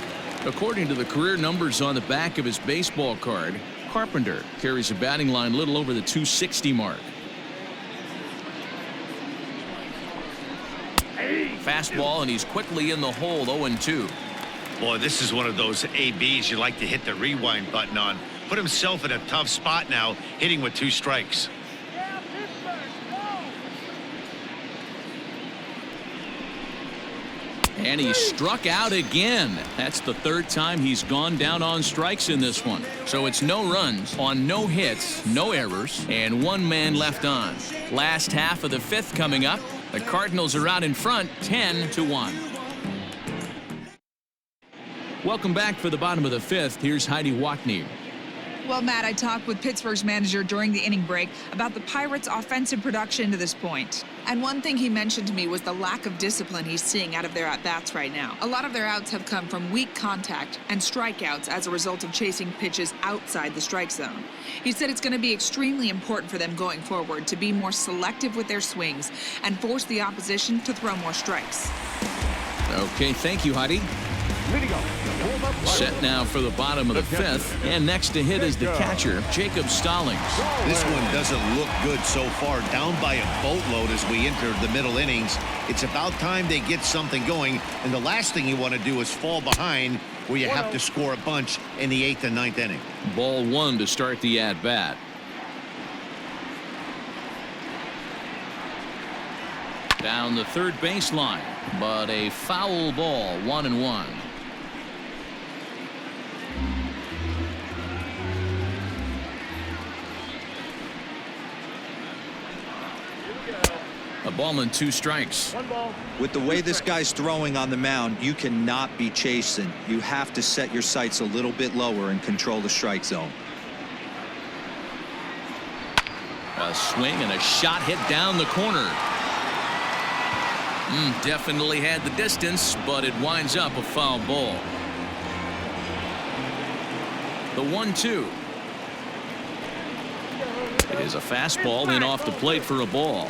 According to the career numbers on the back of his baseball card, Carpenter carries a batting line a little over the 260 mark. Fastball, and he's quickly in the hole, 0-2. Boy, this is one of those ABs you like to hit the rewind button on. Put himself in a tough spot now, hitting with 2 strikes. And he struck out again. That's the 3rd time he's gone down on strikes in this one. So it's no runs on no hits, no errors, and 1 man left on. Last half of the 5th coming up. The Cardinals are out in front, 10-1. Welcome back for the bottom of the 5th. Here's Heidi Watney. Well, Matt, I talked with Pittsburgh's manager during the inning break about the Pirates' offensive production to this point. And one thing he mentioned to me was the lack of discipline he's seeing out of their at-bats right now. A lot of their outs have come from weak contact and strikeouts as a result of chasing pitches outside the strike zone. He said it's going to be extremely important for them going forward to be more selective with their swings and force the opposition to throw more strikes. Okay, thank you, Heidi. Set now for the bottom of the 5th, and next to hit is the catcher, Jacob Stallings. This one doesn't look good so far. Down by a boatload as we enter the middle innings. It's about time they get something going, and the last thing you want to do is fall behind where you have to score a bunch in the 8th and 9th inning. Ball 1 to start the at-bat. Down the 3rd baseline, but a foul ball, 1-1. A ball and 2 strikes. With the way this guy's throwing on the mound, you cannot be chasing. You have to set your sights a little bit lower and control the strike zone. A swing and a shot hit down the corner. Definitely had the distance, but it winds up a foul ball. The 1-2 is a fastball in off the plate for a ball.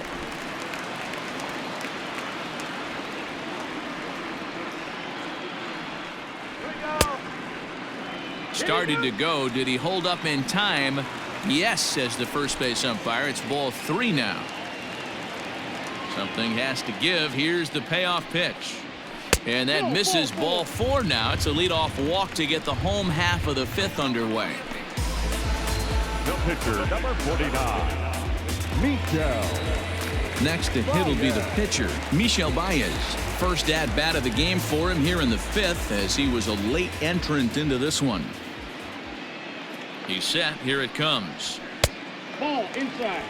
Started to go. Did he hold up in time? Yes, says the first base umpire. It's ball 3 now. Something has to give. Here's the payoff pitch. And that misses, ball 4 now. It's a leadoff walk to get the home half of the 5th underway. The pitcher, number 49, Michel. Next to hit will be the pitcher, Michel Baez. First at-bat of the game for him here in the 5th, as he was a late entrant into this one. He's set. Here it comes. Ball inside.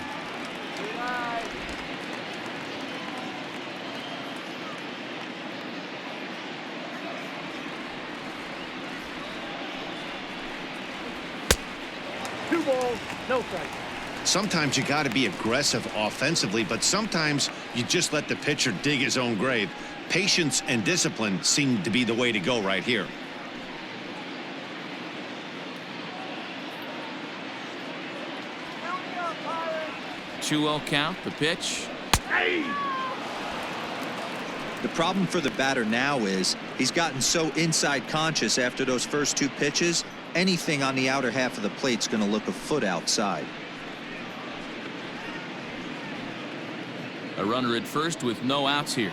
Two balls, no strike. Sometimes you got to be aggressive offensively, but sometimes you just let the pitcher dig his own grave. Patience and discipline seem to be the way to go right here. 2-0 count. The pitch. The problem for the batter now is he's gotten so inside conscious after those first 2 pitches. Anything on the outer half of the plate's going to look a foot outside. A runner at first with no outs here.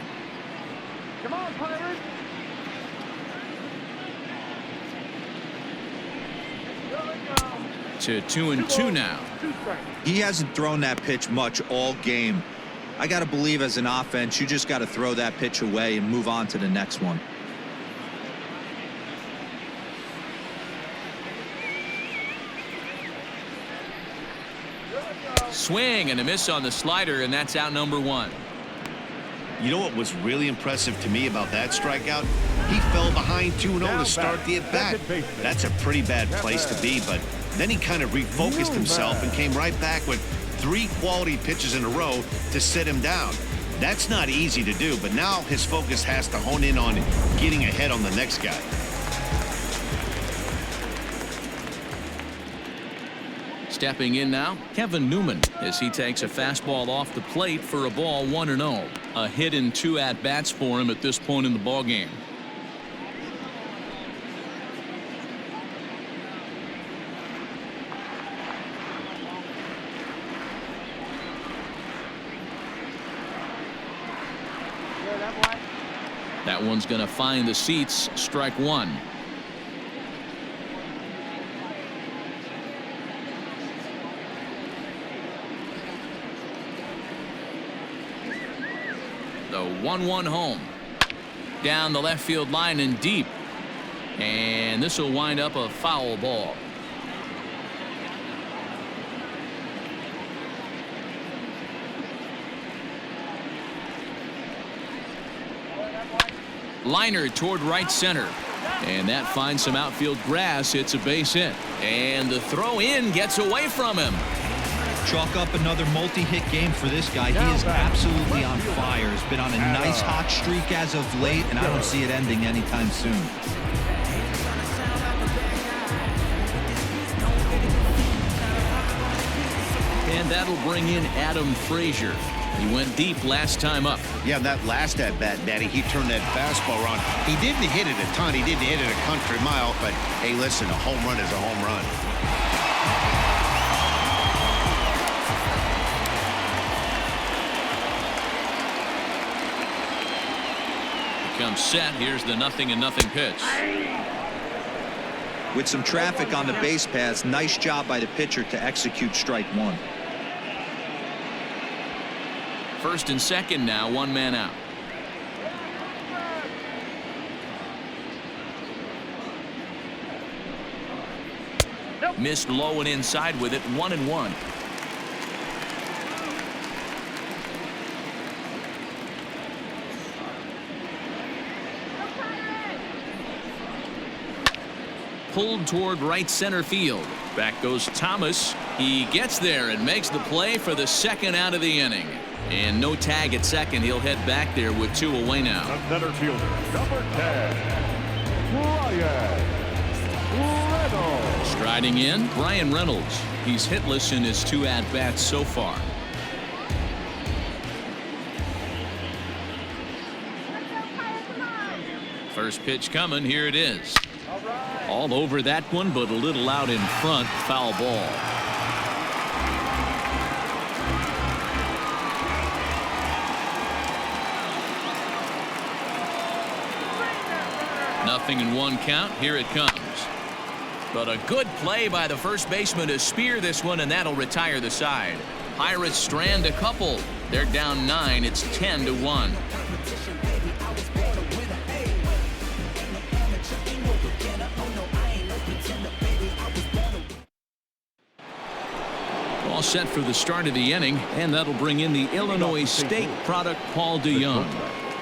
Come on, Pirates. To 2-2 now. He hasn't thrown that pitch much all game. I got to believe as an offense, you just got to throw that pitch away and move on to the next one. Swing and a miss on the slider, and that's out number 1. You know what was really impressive to me about that strikeout? He fell behind 2-0 to start the at-bat. That's a pretty bad place to be, but then he kind of refocused himself and came right back with 3 quality pitches in a row to sit him down. That's not easy to do, but now his focus has to hone in on getting ahead on the next guy. Stepping in now, Kevin Newman, as he takes a fastball off the plate for a ball, 1-0. A hit in 2 at-bats for him at this point in the ballgame. Yeah, that one. That one's going to find the seats. Strike one. The 1-1 home. Down the left field line and deep. And this will wind up a foul ball. Liner toward right center. And that finds some outfield grass. It's a base hit. And the throw in gets away from him. Chalk up another multi-hit game for this guy. He is absolutely on fire. He's been on a nice hot streak as of late, and I don't see it ending anytime soon. And that'll bring in Adam Frazier. He went deep last time up. Yeah, that last at-bat, Daddy, he turned that fastball around. He didn't hit it a ton. He didn't hit it a country mile, but hey, listen, a home run is a home run. Comes set. Here's the 0-0 pitch. With some traffic on the base paths, nice job by the pitcher to execute strike one. First and second now, one man out. Missed low and inside with it. 1-1. Pulled toward right center field. Back goes Thomas. He gets there and makes the play for the second out of the inning. And no tag at second. He'll head back there with two away now. Center fielder, number 10, Brian Reynolds. Striding in, Brian Reynolds. He's hitless in his two at-bats so far. First pitch coming. Here it is. All over that one, but a little out in front. Foul ball. Nothing in one count. Here it comes. But a good play by the first baseman to spear this one, and that'll retire the side. Pirates strand a couple. They're down 9. It's 10-1. All set for the start of the inning, and that'll bring in the Illinois State product, Paul DeYoung.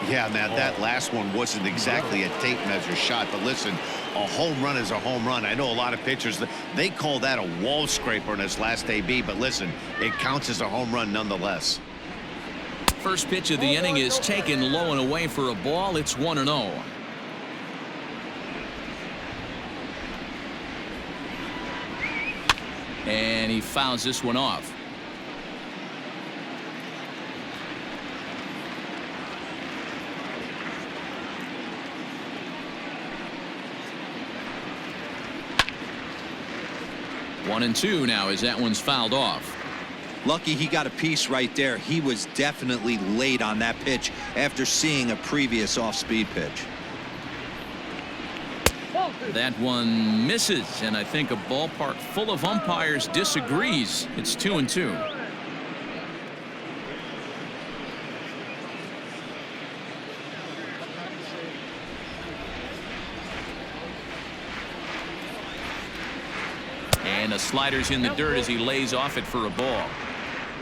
Yeah, man, that last one wasn't exactly a tape measure shot, but listen, a home run is a home run. I know a lot of pitchers, they call that a wall scraper in his last AB, but listen, it counts as a home run nonetheless. First pitch of the inning is taken low and away for a ball. It's 1-0. And he fouls this one off. One and two now as that one's fouled off. Lucky he got a piece right there. He was definitely late on that pitch after seeing a previous off-speed pitch. That one misses, and I think a ballpark full of umpires disagrees. It's 2-2. And a slider's in the dirt as he lays off it for a ball.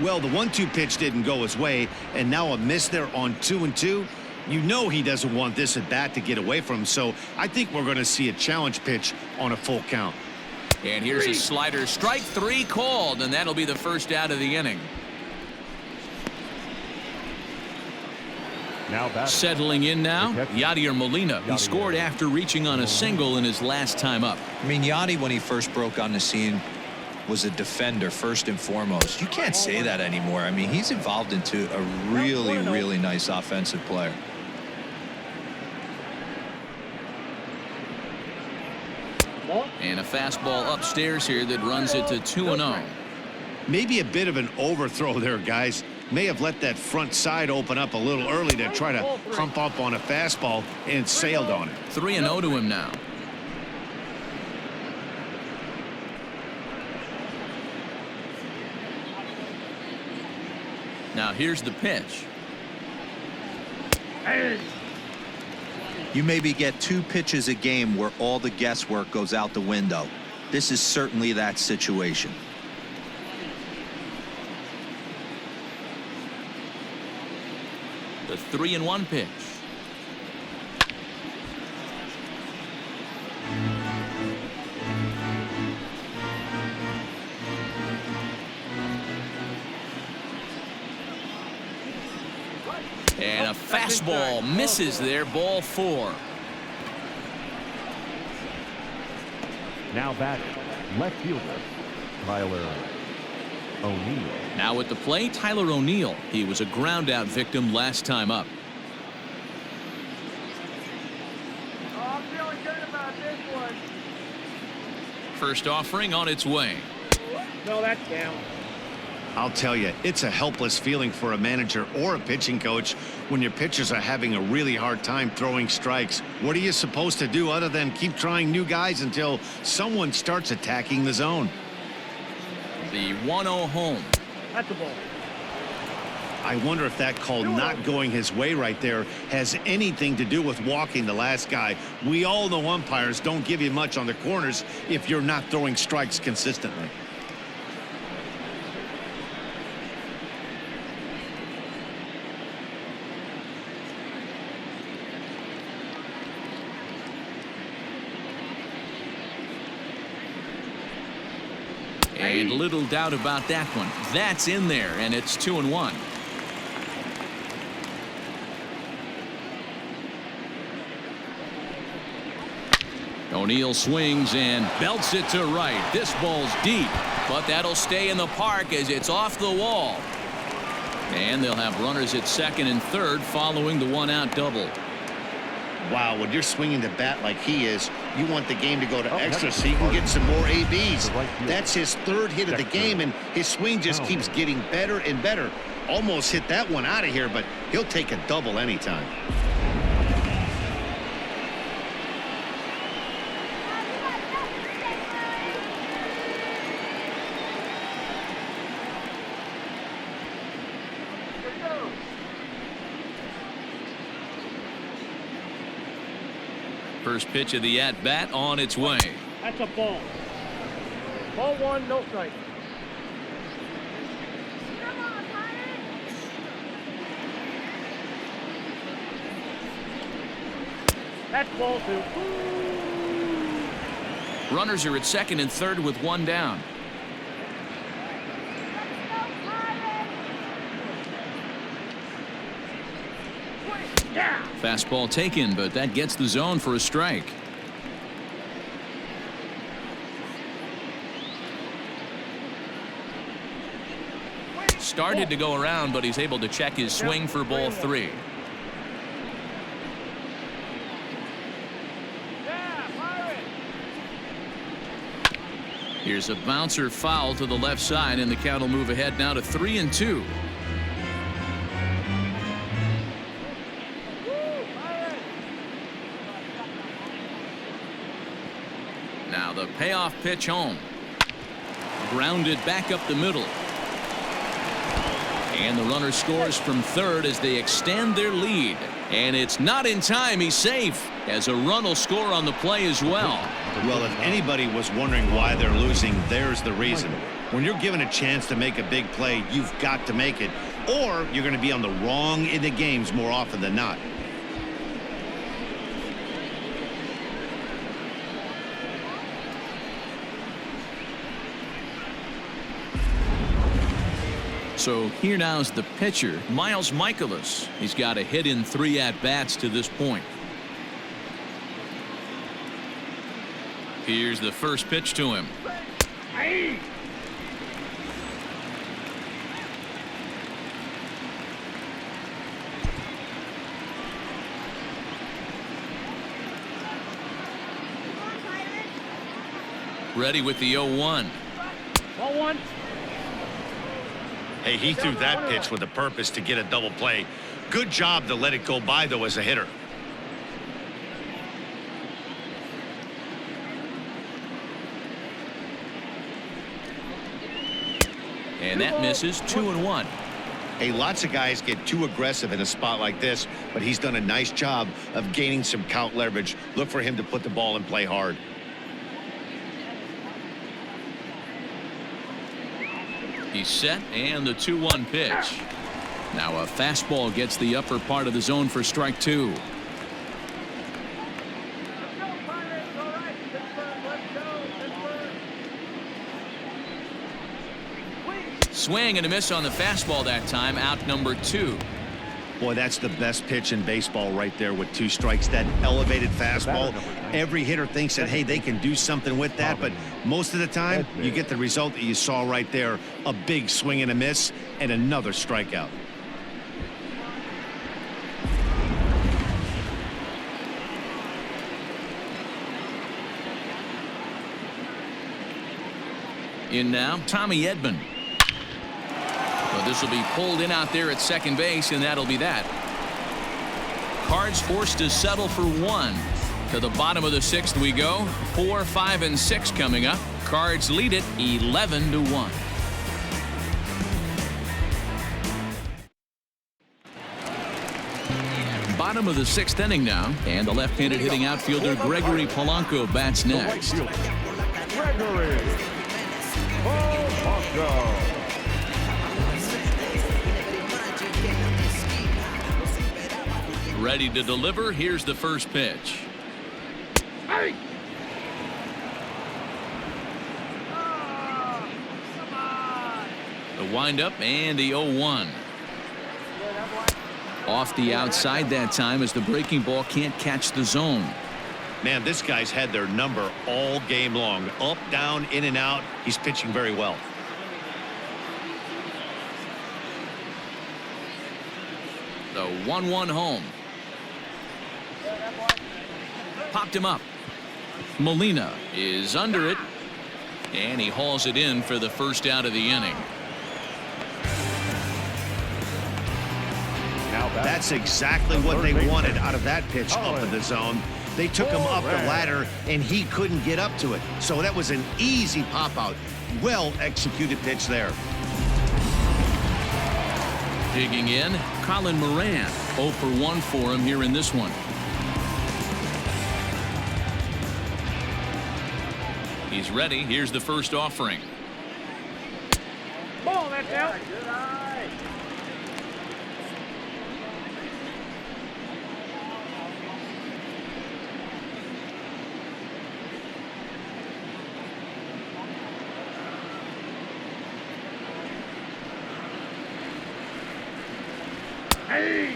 Well, the 1-2 pitch didn't go his way, and now a miss there on 2-2. You know he doesn't want this at bat to get away from him, so I think we're going to see a challenge pitch on a full count. And here's a slider. Strike three called, and that'll be the first out of the inning. Now settling in now, Yadier Molina. He scored after reaching on a single in his last time up. I mean, Yadi, when he first broke on the scene, was a defender first and foremost. You can't say that anymore. I mean, he's evolved into a really, really nice offensive player. And a fastball upstairs here that runs it to 2-0. Maybe a bit of an overthrow there, guys. may have let that front side open up a little early to try to pump up on a fastball and sailed on it. 3-0 to him now. Now here's the pitch. You maybe get 2 pitches a game where all the guesswork goes out the window. This is certainly that situation. The 3-1 pitch. And a fastball misses there, ball 4. Now batting, left fielder, Tyler O'Neill. Now at the plate, Tyler O'Neill. He was a ground-out victim last time up. Oh, I'm feeling good about this one. First offering on its way. No, that's down. I'll tell you, it's a helpless feeling for a manager or a pitching coach when your pitchers are having a really hard time throwing strikes. What are you supposed to do other than keep trying new guys until someone starts attacking the zone? The 1-0 home. That's a ball. I wonder if that call not going his way right there has anything to do with walking the last guy. We all know umpires don't give you much on the corners if you're not throwing strikes consistently. And little doubt about that one. That's in there, and it's 2-1. O'Neill swings and belts it to right. This ball's deep, but that'll stay in the park as it's off the wall. And they'll have runners at second and third following the 1-out double. Wow, when you're swinging the bat like he is, you want the game to go to extra so you can get some more ABs. That's his 3rd hit of the game, and his swing just keeps getting better and better. Almost hit that one out of here, but he'll take a double anytime. First pitch of the at-bat on its way. That's a ball. Ball 1, no strike. That's ball 2. Runners are at second and third with 1 down. Yeah. Fastball taken, but that gets the zone for a strike. Started to go around, but he's able to check his swing for ball 3. Here's a bouncer foul to the left side, and the count will move ahead now to 3-2. Now the payoff pitch home. Grounded back up the middle. And the runner scores from third as they extend their lead. And it's not in time. He's safe as a run will score on the play as well. Well, if anybody was wondering why they're losing, there's the reason. When you're given a chance to make a big play, you've got to make it, or you're going to be on the wrong end of games more often than not. So here now is the pitcher, Miles Michaelis. He's got a hit in 3 at-bats to this point. Here's the first pitch to him. Hey. Ready with the 0-1. Ball 1. Hey, he threw that pitch with a purpose to get a double play. Good job to let it go by, though, as a hitter. And that misses. 2-1. Hey, lots of guys get too aggressive in a spot like this, but he's done a nice job of gaining some count leverage. Look for him to put the ball and play hard. He's set, and the 2-1 pitch. Now a fastball gets the upper part of the zone for strike 2. Swing and a miss on the fastball that time. Out number 2. Boy, that's the best pitch in baseball right there with 2 strikes. That elevated fastball. Every hitter thinks that, hey, they can do something with that, but most of the time you get the result that you saw right there. A big swing and a miss and another strikeout. In now, Tommy Edman. Well, this will be pulled in out there at second base, and that'll be that. Cards forced to settle for 1. To the bottom of the 6th we go. 4, 5, and 6 coming up. Cards lead it 11-1. Bottom of the 6th inning now, and the left-handed hitting outfielder Gregory Polanco bats next. Gregory Polanco. Ready to deliver. Here's the first pitch. Hey! The windup and the 0-1. Off the outside that time as the breaking ball can't catch the zone. Man, this guy's had their number all game long. Up, down, in and out. He's pitching very well. The 1-1 home. Popped him up. Molina is under it, and he hauls it in for the first out of the inning. That's exactly what they wanted out of that pitch up in the zone. They took him up the ladder, and he couldn't get up to it. So that was an easy pop-out. Well-executed pitch there. Digging in, Colin Moran. 0 for 1 for him here in this one. He's ready. Here's the first offering. Ball, that's out. Hey!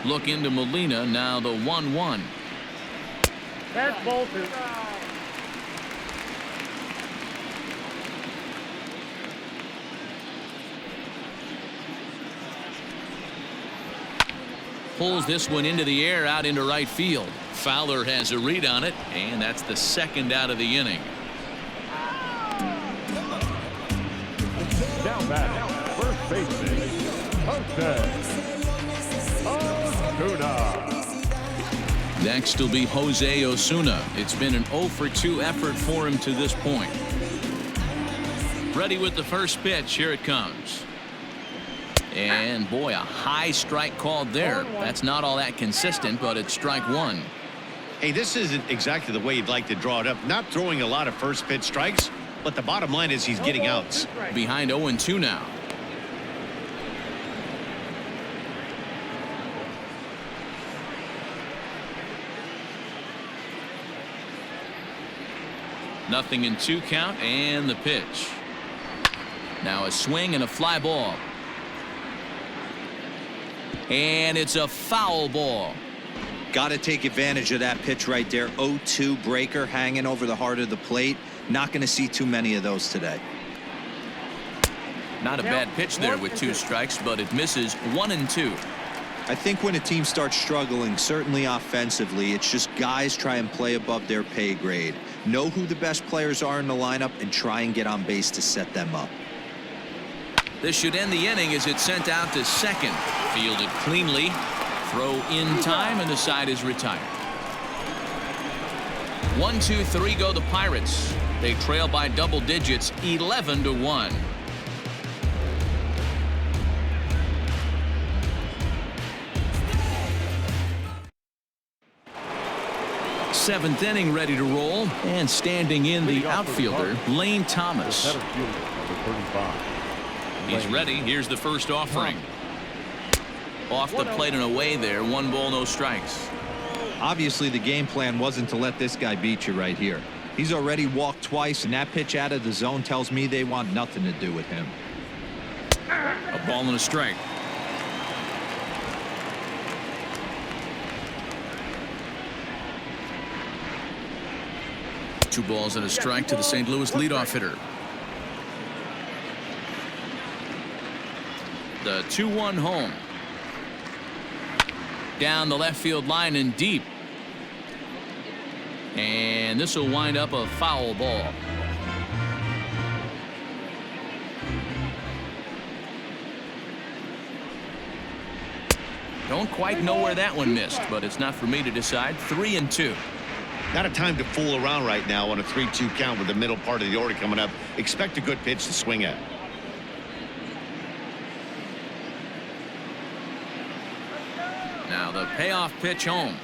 Look into Molina, now the 1-1. That's Bolton. Pulls this one into the air out into right field. Fowler has a read on it, and that's the second out of the inning. Down back, first baseman, Osuna. Next will be Jose Osuna. It's been an 0 for 2 effort for him to this point. Ready with the first pitch. Here it comes. And boy, a high strike called there. That's not all that consistent, but it's strike 1. Hey, this isn't exactly the way you'd like to draw it up. Not throwing a lot of first pitch strikes, but the bottom line is he's getting outs. Behind 0-2 now. Nothing in 2 count, and the pitch. Now a swing and a fly ball. And it's a foul ball. Got to take advantage of that pitch right there. 0-2 breaker hanging over the heart of the plate. Not going to see too many of those today. Not a bad pitch there with 2 strikes, but it misses 1-2. I think when a team starts struggling, certainly offensively, it's just guys try and play above their pay grade. Know who the best players are in the lineup and try and get on base to set them up. This should end the inning as it's sent out to second. Fielded cleanly. Throw in time, and the side is retired. 1-2-3 go the Pirates. They trail by double digits, 11-1. Seventh inning ready to roll, and standing in the outfielder, Lane Thomas. He's ready. Here's the first offering. Off the plate and away there. 1 ball, no strikes. Obviously, the game plan wasn't to let this guy beat you right here. He's already walked twice, and that pitch out of the zone tells me they want nothing to do with him. A ball and a strike. Two balls and a strike to the St. Louis leadoff hitter. The 2-1 home. Down the left field line and deep. And this will wind up a foul ball. Don't quite know where that one missed, but it's not for me to decide. 3-2. Not a time to fool around right now on a 3-2 count with the middle part of the order coming up. Expect a good pitch to swing at. Now the payoff pitch home.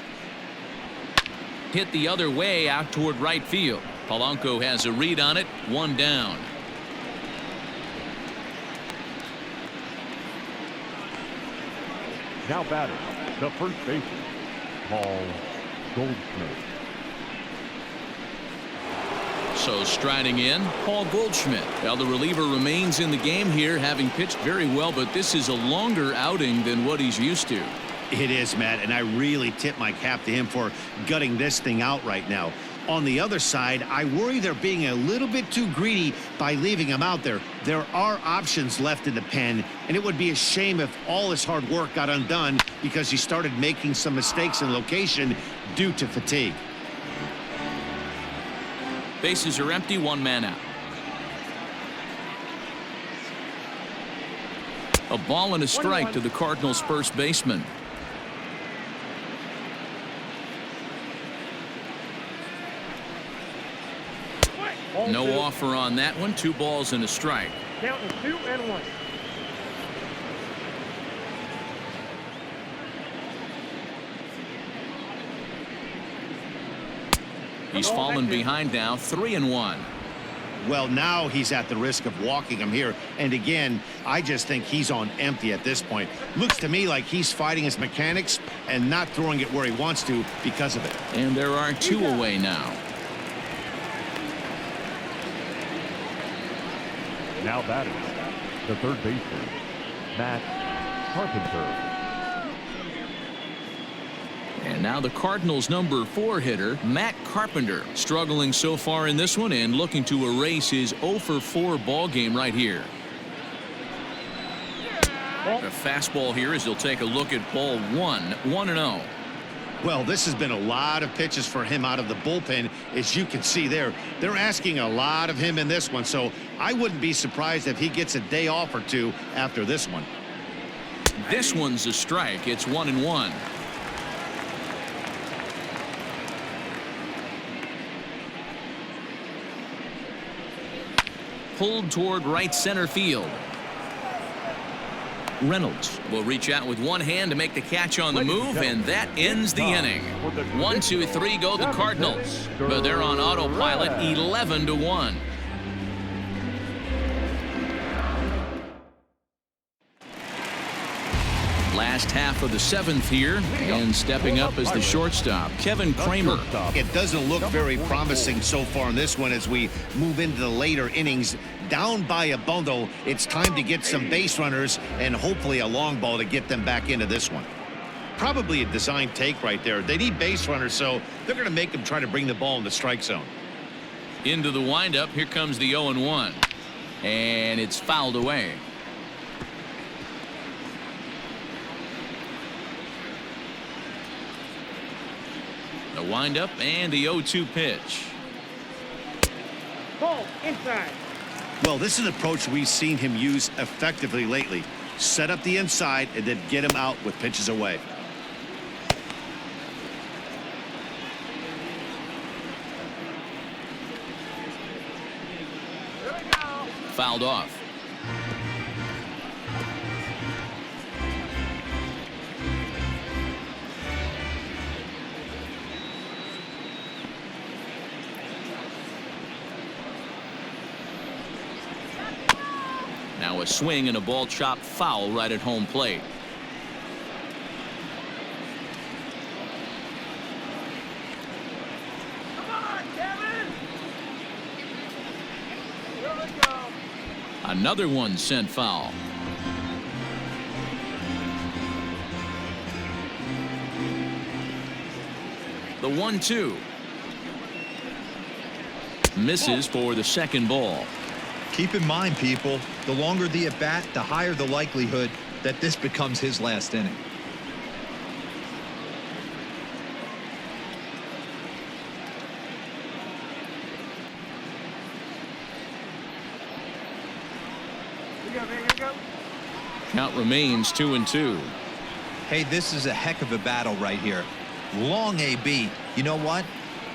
Hit the other way out toward right field. Polanco has a read on it. 1 down. Now batting, the first baseman, Paul Goldschmidt. So striding in, Paul Goldschmidt. Well, the reliever remains in the game here, having pitched very well, but this is a longer outing than what he's used to. It is, Matt, and I really tip my cap to him for gutting this thing out right now. On the other side, I worry they're being a little bit too greedy by leaving him out there. There are options left in the pen, and it would be a shame if all his hard work got undone because he started making some mistakes in location due to fatigue. Bases are empty, 1 man out. A ball and a strike to the Cardinals' first baseman. No offer on that one. 2 balls and a strike. Counting 2-1. He's fallen behind now, 3-1. Well, now he's at the risk of walking him here. And again, I just think he's on empty at this point. Looks to me like he's fighting his mechanics and not throwing it where he wants to because of it. And there are 2 away now. Now batting, the third baseman, Matt Carpenter. And now the Cardinals' number 4 hitter, Matt Carpenter, struggling so far in this one and looking to erase his 0-for-4 ball game right here. The fastball here as he'll take a look at ball 1, 1-0. Well, this has been a lot of pitches for him out of the bullpen, as you can see there. They're asking a lot of him in this one, so I wouldn't be surprised if he gets a day off or 2 after this one. This one's a strike. It's 1-1. Pulled toward right center field. Reynolds will reach out with one hand to make the catch on the move, and that ends the inning. 1-2-3 go the Cardinals, but they're on autopilot, 11-1. Last half of the 7th here, and stepping up as the shortstop, Kevin Kramer. It doesn't look very promising so far in this one as we move into the later innings. Down by a bundle, it's time to get some base runners and hopefully a long ball to get them back into this one. Probably a design take right there. They need base runners, so they're going to make them try to bring the ball in the strike zone. Into the windup, here comes the 0-1. And it's fouled away. windup and the 0-2 pitch. Ball inside. Well, this is an approach we've seen him use effectively lately. Set up the inside and then get him out with pitches away. Fouled off. Now a swing and a ball chopped foul right at home plate. Another one sent foul. The 1-2 misses for the second ball. Keep in mind, people, the longer the at bat, the higher the likelihood that this becomes his last inning. Count remains 2-2. Hey, this is a heck of a battle right here. Long AB. You know what?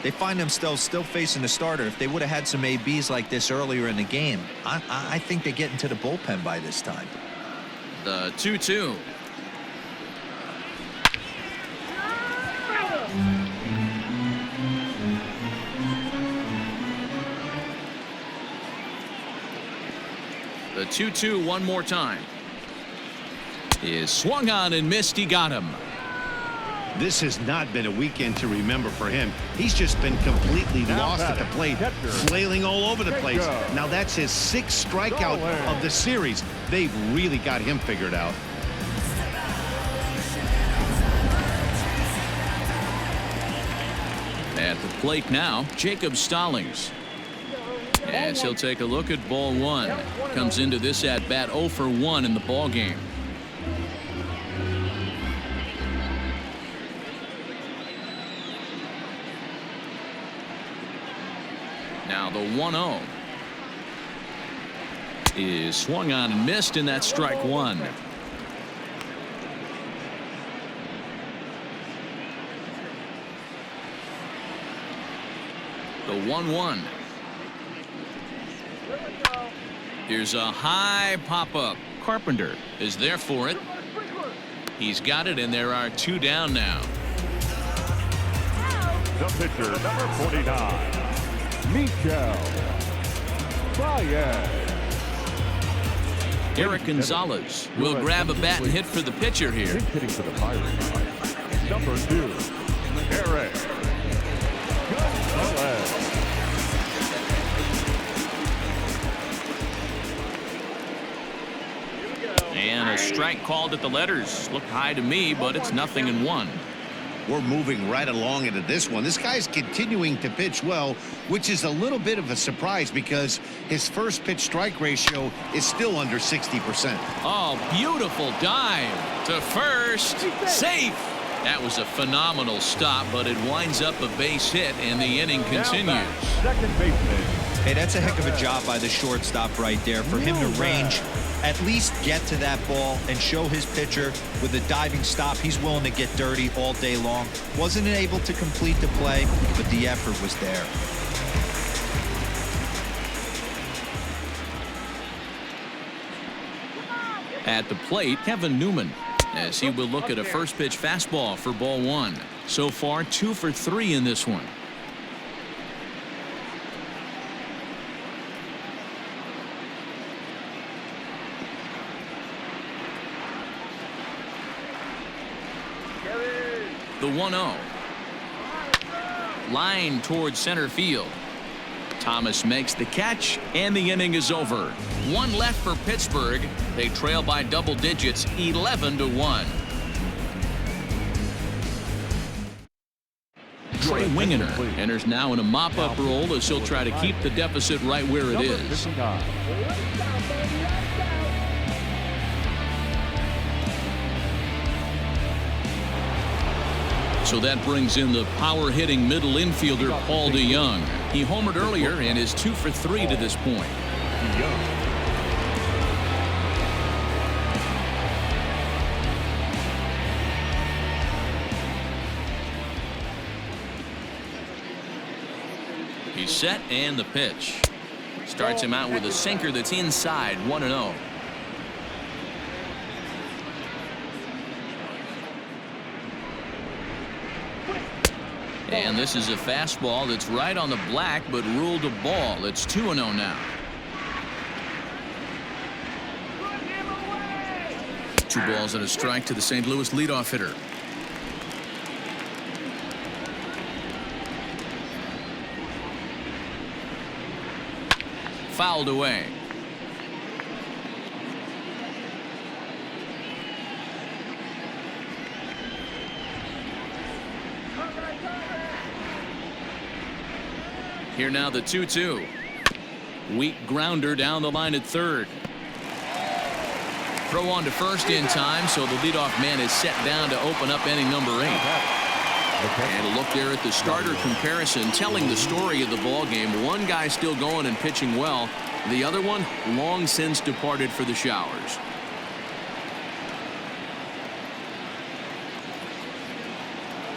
They find themselves still facing the starter. If they would have had some ABs like this earlier in the game, I think they get into the bullpen by this time. The 2-2. The 2-2 one more time. Is swung on and missed. He got him. This has not been a weekend to remember for him. He's just been completely lost at the plate, flailing all over the place. Now that's his 6th strikeout of the series. They've really got him figured out. At the plate now, Jacob Stallings. As he'll take a look at ball one. Comes into this at bat 0 for 1 in the ball game. Now the 1-0 is swung on and missed, and that's strike one. The 1-1. Here's a high pop-up. Carpenter is there for it. He's got it, and there are 2 down now. The pitcher, number 49, Michel Baez. Eric Gonzalez will grab a bat and hit for the pitcher here. Hitting for the Pirates, number 2, Eric Gonzalez. And a strike called at the letters. Looked high to me, but it's 0-1. We're moving right along into this one. This guy's continuing to pitch well, which is a little bit of a surprise because his first pitch strike ratio is still under 60%. Oh, beautiful dive to first. Safe. That was a phenomenal stop, but it winds up a base hit, and the inning continues. Second baseman. Hey, that's a heck of a job by the shortstop right there for him to range, at least get to that ball and show his pitcher with a diving stop. He's willing to get dirty all day long. Wasn't able to complete the play, but the effort was there. At the plate, Kevin Newman, as he will look at a first pitch fastball for ball one. So far, 2 for 3 in this one. The 1-0. Line towards center field. Thomas makes the catch, and the inning is over. 1 left for Pittsburgh. They trail by double digits, 11-1. Trey Wingener enters now in a mop-up role as he'll try to keep the deficit right where it is. So that brings in the power-hitting middle infielder, Paul DeYoung. He homered earlier and is 2 for 3 to this point. He's set, and the pitch. Starts him out with a sinker that's inside, 1-0. And this is a fastball that's right on the black, but ruled a ball. It's 2-0 now. 2 balls and a strike to the St. Louis leadoff hitter. Fouled away. Here now the 2-2. Weak grounder down the line at third. Throw on to first in time, so the leadoff man is set down to open up inning number 8. And a look there at the starter comparison, telling the story of the ball game. One guy still going and pitching well. The other one long since departed for the showers.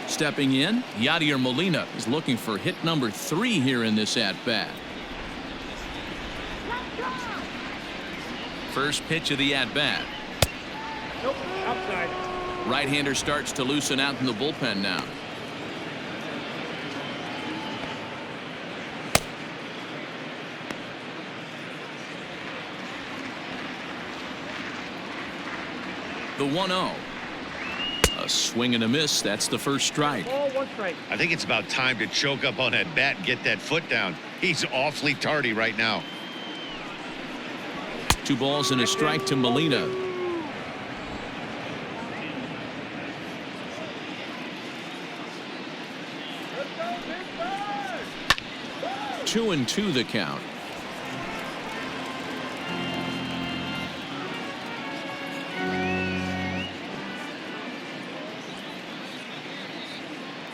Stepping in, Yadier Molina is looking for hit number 3 here in this at-bat. First pitch of the at-bat. Nope, outside. Right-hander starts to loosen out in the bullpen now. The 1-0. A swing and a miss. That's the first strike. Ball, 1 strike. I think it's about time to choke up on that bat and get that foot down. He's awfully tardy right now. 2 balls and a strike to Molina. Two and 2 the count.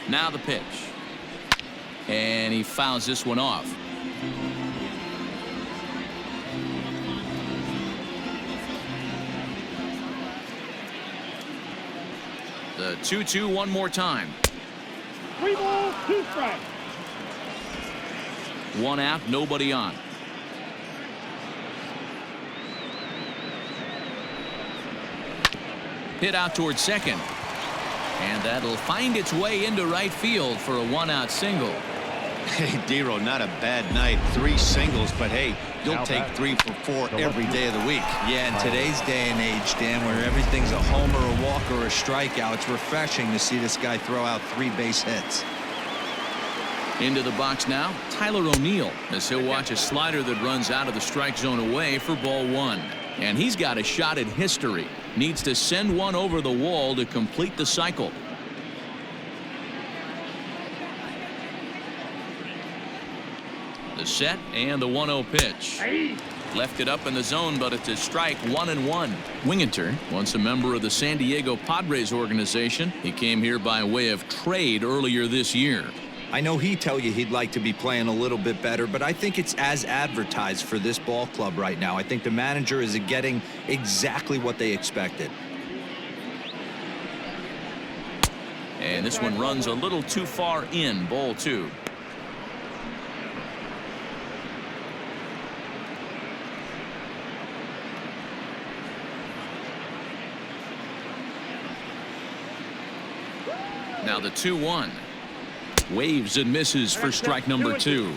Now the pitch. And he fouls this one off. The 2-2 one more time. 3 balls, 2 strikes. 1 out, nobody on. Hit out towards second. And that'll find its way into right field for a 1-out single. Hey, Dero, not a bad night. 3 singles, but hey, you'll take 3 for 4 every day of the week. Yeah, in today's day and age, Dan, where everything's a homer, a walk, or a strikeout, it's refreshing to see this guy throw out 3 base hits. Into the box now, Tyler O'Neill, as he'll watch a slider that runs out of the strike zone away for ball 1. And he's got a shot at history. Needs to send one over the wall to complete the cycle. The set and the 1-0 pitch. Left it up in the zone, but it's a strike, 1-1. Winginter, once a member of the San Diego Padres organization. He came here by way of trade earlier this year. I know he'd tell you he'd like to be playing a little bit better, but I think it's as advertised for this ball club right now. I think the manager is getting exactly what they expected. And this one runs a little too far in, ball 2. Now the 2-1. Waves and misses for strike number 2.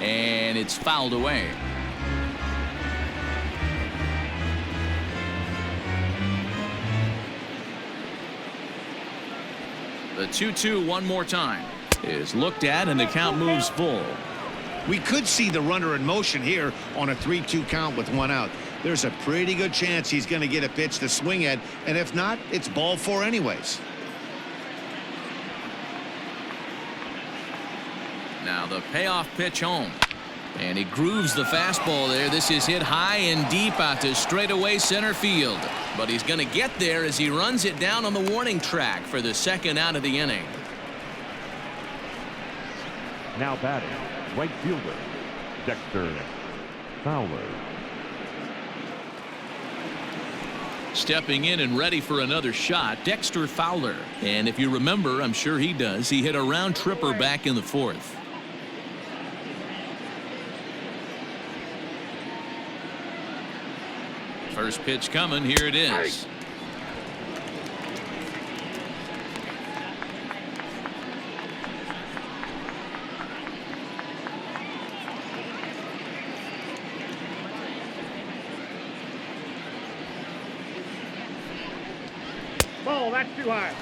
And it's fouled away. The 2-2 one more time is looked at, and the count moves full. We could see the runner in motion here on a 3-2 count with 1 out. There's a pretty good chance he's going to get a pitch to swing at, and if not, it's ball 4 anyways. Now the payoff pitch home. And he grooves the fastball there. This is hit high and deep out to straightaway center field. But he's going to get there as he runs it down on the warning track for the second out of the inning. Now batting, right fielder, Dexter Fowler. Stepping in and ready for another shot, Dexter Fowler. And if you remember, I'm sure he does, he hit a round tripper back in the fourth. First pitch coming. Here it is. Ball, that's too high.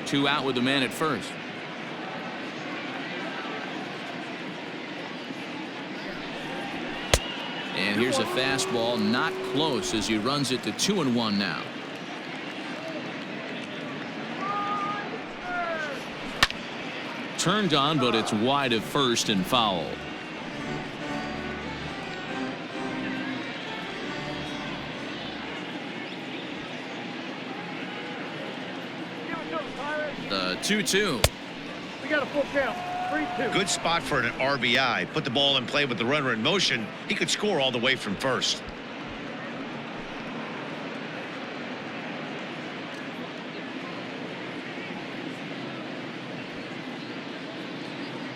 2 out with the man at first. And here's a fastball, not close, as he runs it to 2-1 now. Turned on, but it's wide of first and foul. The 2-2. We got a full count. 3-2. Good spot for an RBI. Put the ball in play with the runner in motion. He could score all the way from first.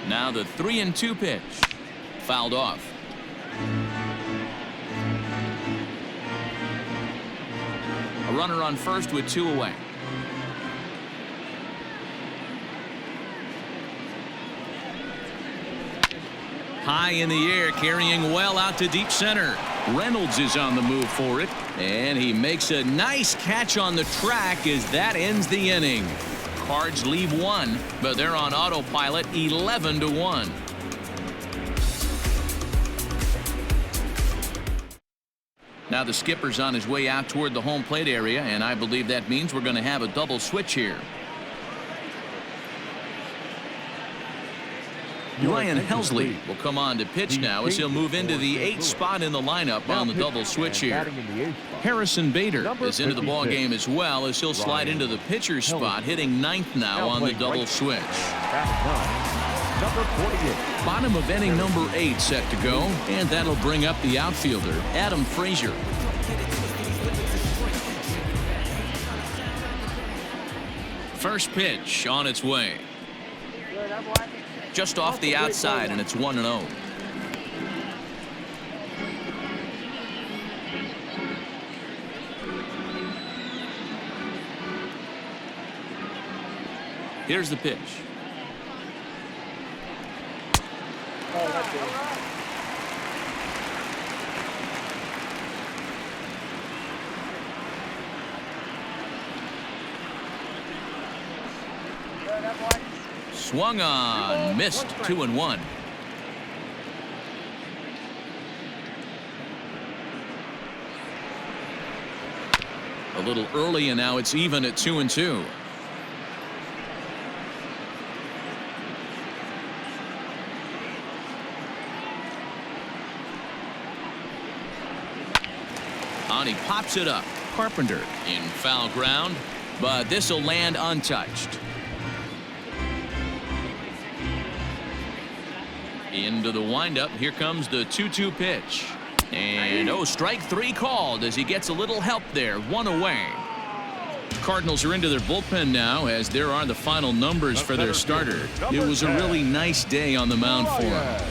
Now the 3-2 pitch. Fouled off. A runner on first with 2 away. High in the air, carrying well out to deep center. Reynolds is on the move for it, and he makes a nice catch on the track as that ends the inning. Cards leave 1, but they're on autopilot 11-1. Now the skipper's on his way out toward the home plate area, and I believe that means we're going to have a double switch here. Ryan Helsley will come on to pitch now as he'll move into the 8th spot in the lineup on the double switch here. Harrison Bader is into the ball game as well as he'll slide into the pitcher's spot, hitting 9th now on the double switch. Bottom of inning number 8 set to go, and that'll bring up the outfielder, Adam Frazier. First pitch on its way. Just off the outside, and it's 1-0. Here's the pitch. Swung on, missed. 2-1. A little early, and now it's even at 2-2. On, he pops it up. Carpenter in foul ground, but this will land untouched. Into the windup. Here comes the 2-2 pitch. And strike 3 called as he gets a little help there. 1 away. Cardinals are into their bullpen now as there are the final numbers for their starter. It was a really nice day on the mound for him.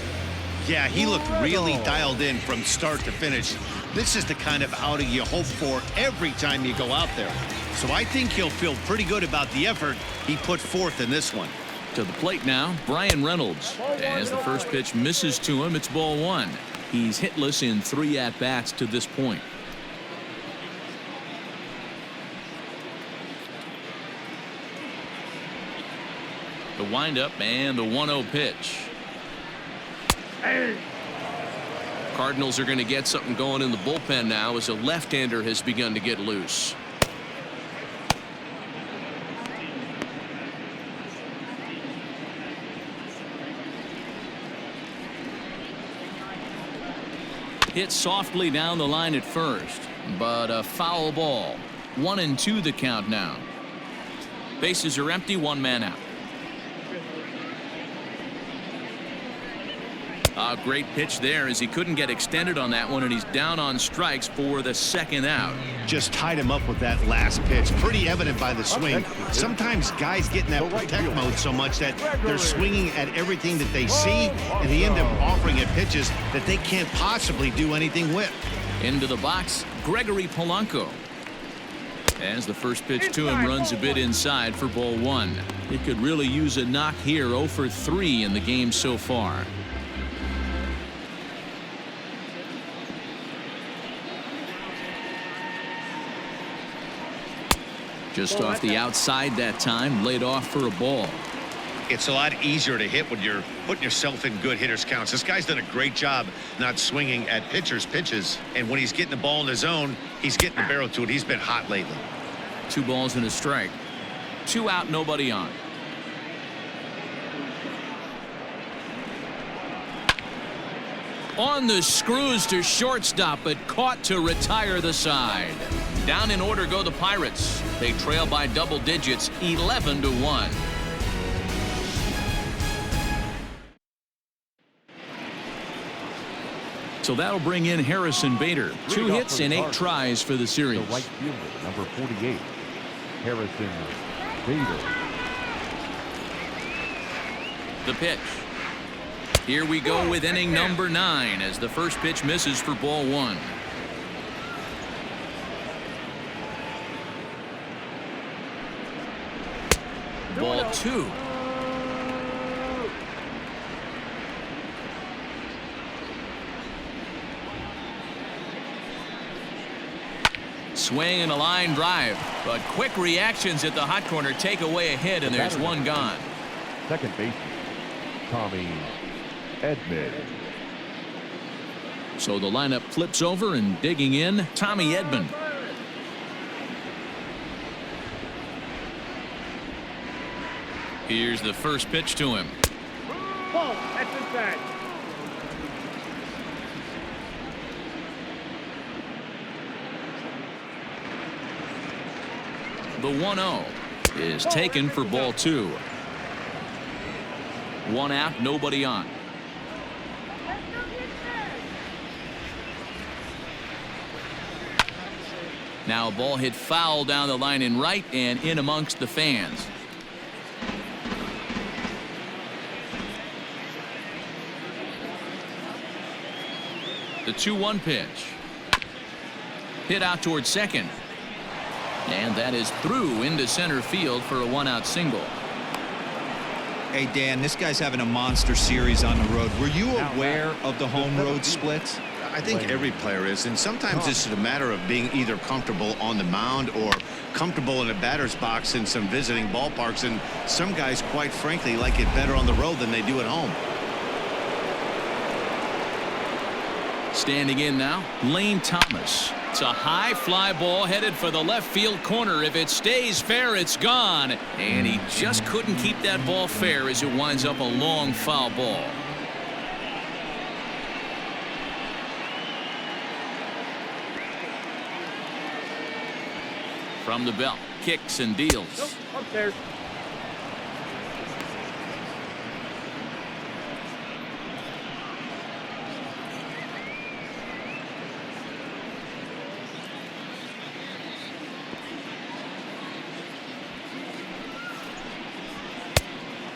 Yeah, he looked really dialed in from start to finish. This is the kind of outing you hope for every time you go out there. So I think he'll feel pretty good about the effort he put forth in this one. To the plate now, Brian Reynolds. As the first pitch misses to him, it's ball 1. He's hitless in 3 at-bats to this point. The windup and the 1-0 pitch. Cardinals are going to get something going in the bullpen now as a left-hander has begun to get loose. Hit softly down the line at first, but a foul ball. 1-2 the count now. Bases are empty, one man out. A great pitch there as he couldn't get extended on that one, and he's down on strikes for the second out. Just tied him up with that last pitch. Pretty evident by the swing. Sometimes guys get in that protect mode so much that they're swinging at everything that they see, and they end up offering it pitches that they can't possibly do anything with. Into the box, Gregory Polanco. As the first pitch to him runs a bit inside for ball one. He could really use a knock here. 0 for 3 in the game so far. Just off the outside that time, laid off for a ball. It's a lot easier to hit when you're putting yourself in good hitters counts. This guy's done a great job not swinging at pitchers' pitches, and when he's getting the ball in his zone, he's getting the barrel to it. He's been hot lately. 2 balls and a strike. 2 out, nobody on. On the screws to shortstop, but caught to retire the side. Down in order go the Pirates. They trail by double digits, 11-1. So that'll bring in Harrison Bader. 2 hits and 8 tries for the series. The right fielder, number 48, Harrison Bader. The pitch. Here we go with inning number 9 as the first pitch misses for ball 1. Ball 2. Swing and a line drive, but quick reactions at the hot corner take away a hit, and there's one gone. Second baseman, Tommy Edman. So the lineup flips over, and digging in, Tommy Edman. Here's the first pitch to him. Ball, that's inside. The 1-0 is taken for ball 2. 1 out, nobody on. Now a ball hit foul down the line in right and in amongst the fans. The 2-1 pitch. Hit out towards second. And that is through into center field for a 1-out single. Hey, Dan, this guy's having a monster series on the road. Were you aware of the home road splits? I think every player is, and sometimes it's a matter of being either comfortable on the mound or comfortable in a batter's box in some visiting ballparks, and some guys, quite frankly, like it better on the road than they do at home. Standing in now, Lane Thomas. It's a high fly ball headed for the left field corner. If it stays fair, it's gone. And he just couldn't keep that ball fair as it winds up a long foul ball. From the belt, kicks and deals. Nope, upstairs.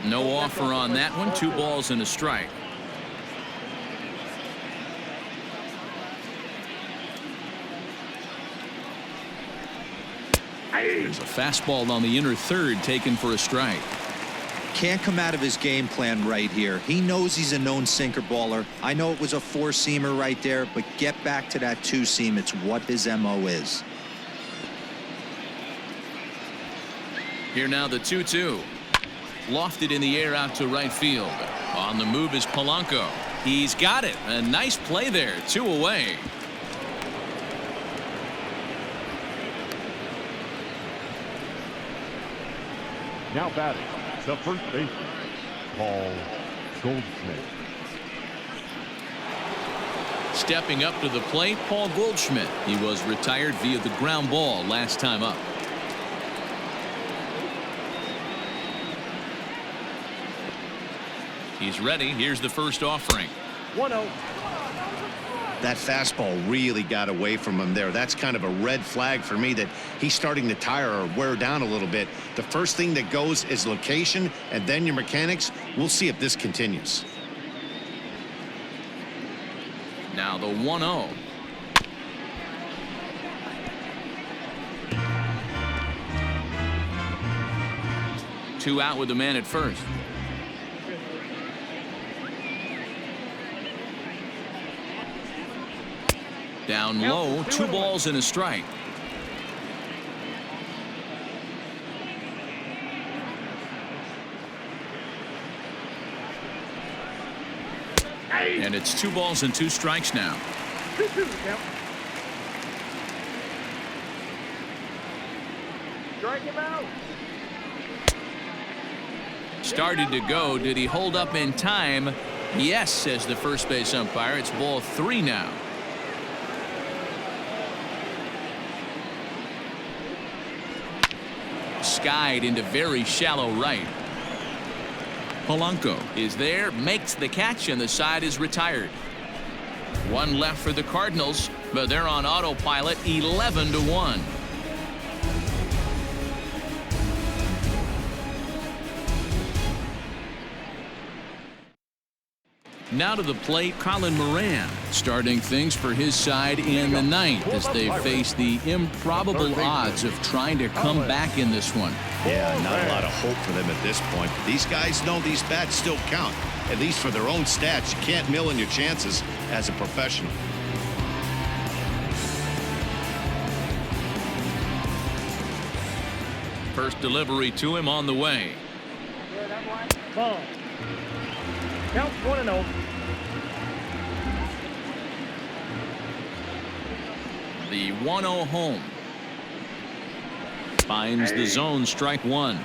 No offer on that one. 2 balls and a strike. There's a fastball on the inner third taken for a strike. Can't come out of his game plan right here. He knows he's a known sinker baller. I know it was a 4-seamer right there, but get back to that 2-seam. It's what his MO is. Here now the 2-2. Lofted in the air out to right field. On the move is Polanco. He's got it. A nice play there. 2 away. Now batting, the first baseman, Paul Goldschmidt. Stepping up to the plate, Paul Goldschmidt. He was retired via the ground ball last time up. He's ready. Here's the first offering. 1-0. That fastball really got away from him there. That's kind of a red flag for me that he's starting to tire or wear down a little bit. The first thing that goes is location and then your mechanics. We'll see if this continues. Now the 1-0. Two out with the man at first. Down low, 2 balls and a strike. And it's 2 balls and 2 strikes now. Strike him out. Started to go. Did he hold up in time? Yes, says the first base umpire. It's ball 3 now. Skied into very shallow right. Polanco is there, makes the catch, and the side is retired. 1 left for the Cardinals, but they're on autopilot, 11-1. Now to the plate, Colin Moran, starting things for his side in the 9th as they face the improbable odds of trying to come back in this one. Yeah, not a lot of hope for them at this point. But these guys know these bats still count, at least for their own stats. You can't mill in your chances as a professional. First delivery to him on the way. Ball. Count 1-0. The 1-0 home. Finds the zone, strike 1.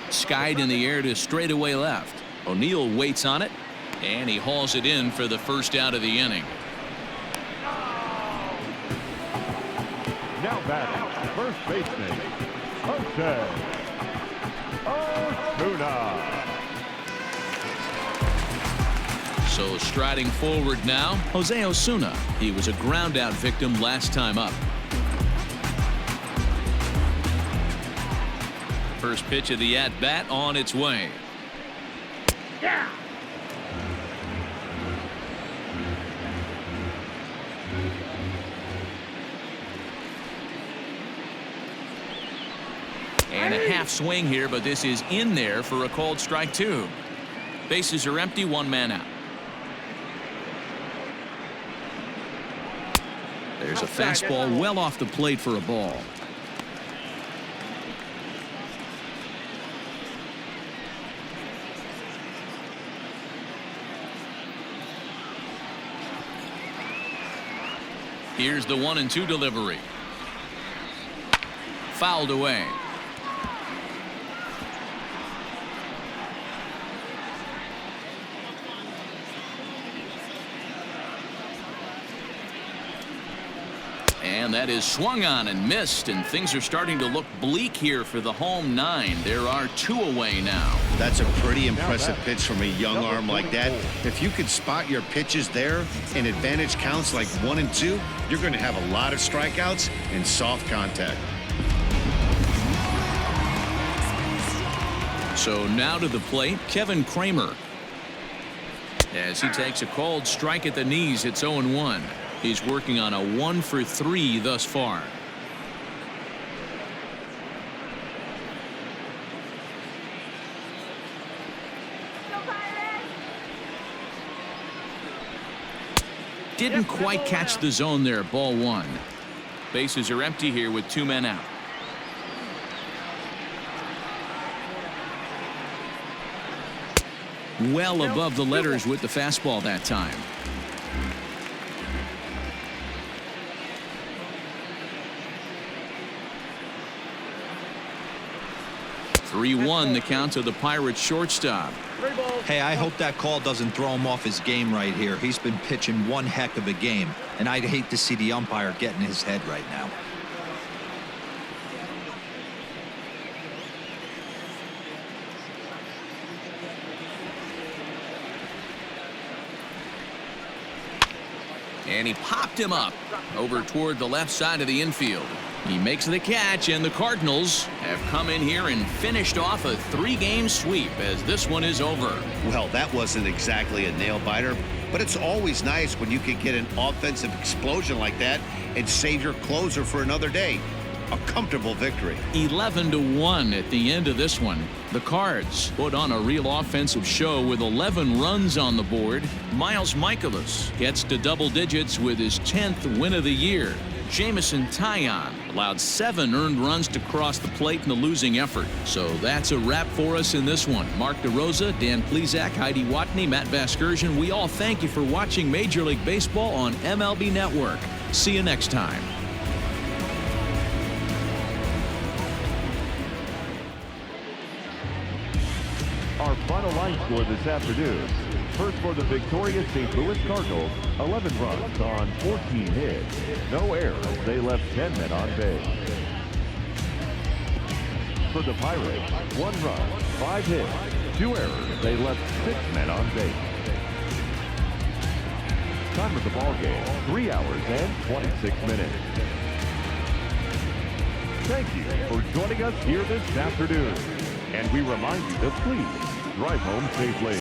Skied in the air to straightaway left. O'Neill waits on it, and he hauls it in for the first out of the inning. Now batting, first baseman, Jose Osuna. So striding forward now, Jose Osuna. He was a ground out victim last time up. First pitch of the at-bat on its way. Yeah. And a half swing here, but this is in there for a called strike 2. Bases are empty, 1 man out. There's a fastball well off the plate for a ball. Here's the 1-2 delivery. Fouled away. And that is swung on and missed, and things are starting to look bleak here for the home 9. There are 2 away now. That's a pretty impressive pitch from a young arm like that. If you could spot your pitches there and advantage counts like 1 and 2, you're going to have a lot of strikeouts and soft contact. So now to the plate, Kevin Kramer. As he takes a called strike at the knees, it's 0-1. He's working on a 1 for 3 thus far. Didn't quite catch the zone there, ball 1. Bases are empty here with 2 men out. Well above the letters with the fastball that time. 3-1 the count to the Pirates shortstop. Hey, I hope that call doesn't throw him off his game right here. He's been pitching one heck of a game, and I'd hate to see the umpire get in his head right now. And he popped him up over toward the left side of the infield. He makes the catch, and the Cardinals have come in here and finished off a 3-game sweep as this one is over. Well, that wasn't exactly a nail-biter, but it's always nice when you can get an offensive explosion like that and save your closer for another day. A comfortable victory. 11-1 at the end of this one. The Cards put on a real offensive show with 11 runs on the board. Miles Michaelis gets to double digits with his 10th win of the year. Jamison Taillon allowed 7 earned runs to cross the plate in the losing effort. So that's a wrap for us in this one. Mark DeRosa, Dan Plesac, Heidi Watney, Matt Vasgersian. We all thank you for watching Major League Baseball on MLB Network. See you next time. Our final line score this afternoon. First for the victorious St. Louis Cardinals, 11 runs on 14 hits. No errors. They left 10 men on base. For the Pirates, 1 run, 5 hits, 2 errors. They left 6 men on base. Time of the ball game, 3 hours and 26 minutes. Thank you for joining us here this afternoon. And we remind you to please drive home safely.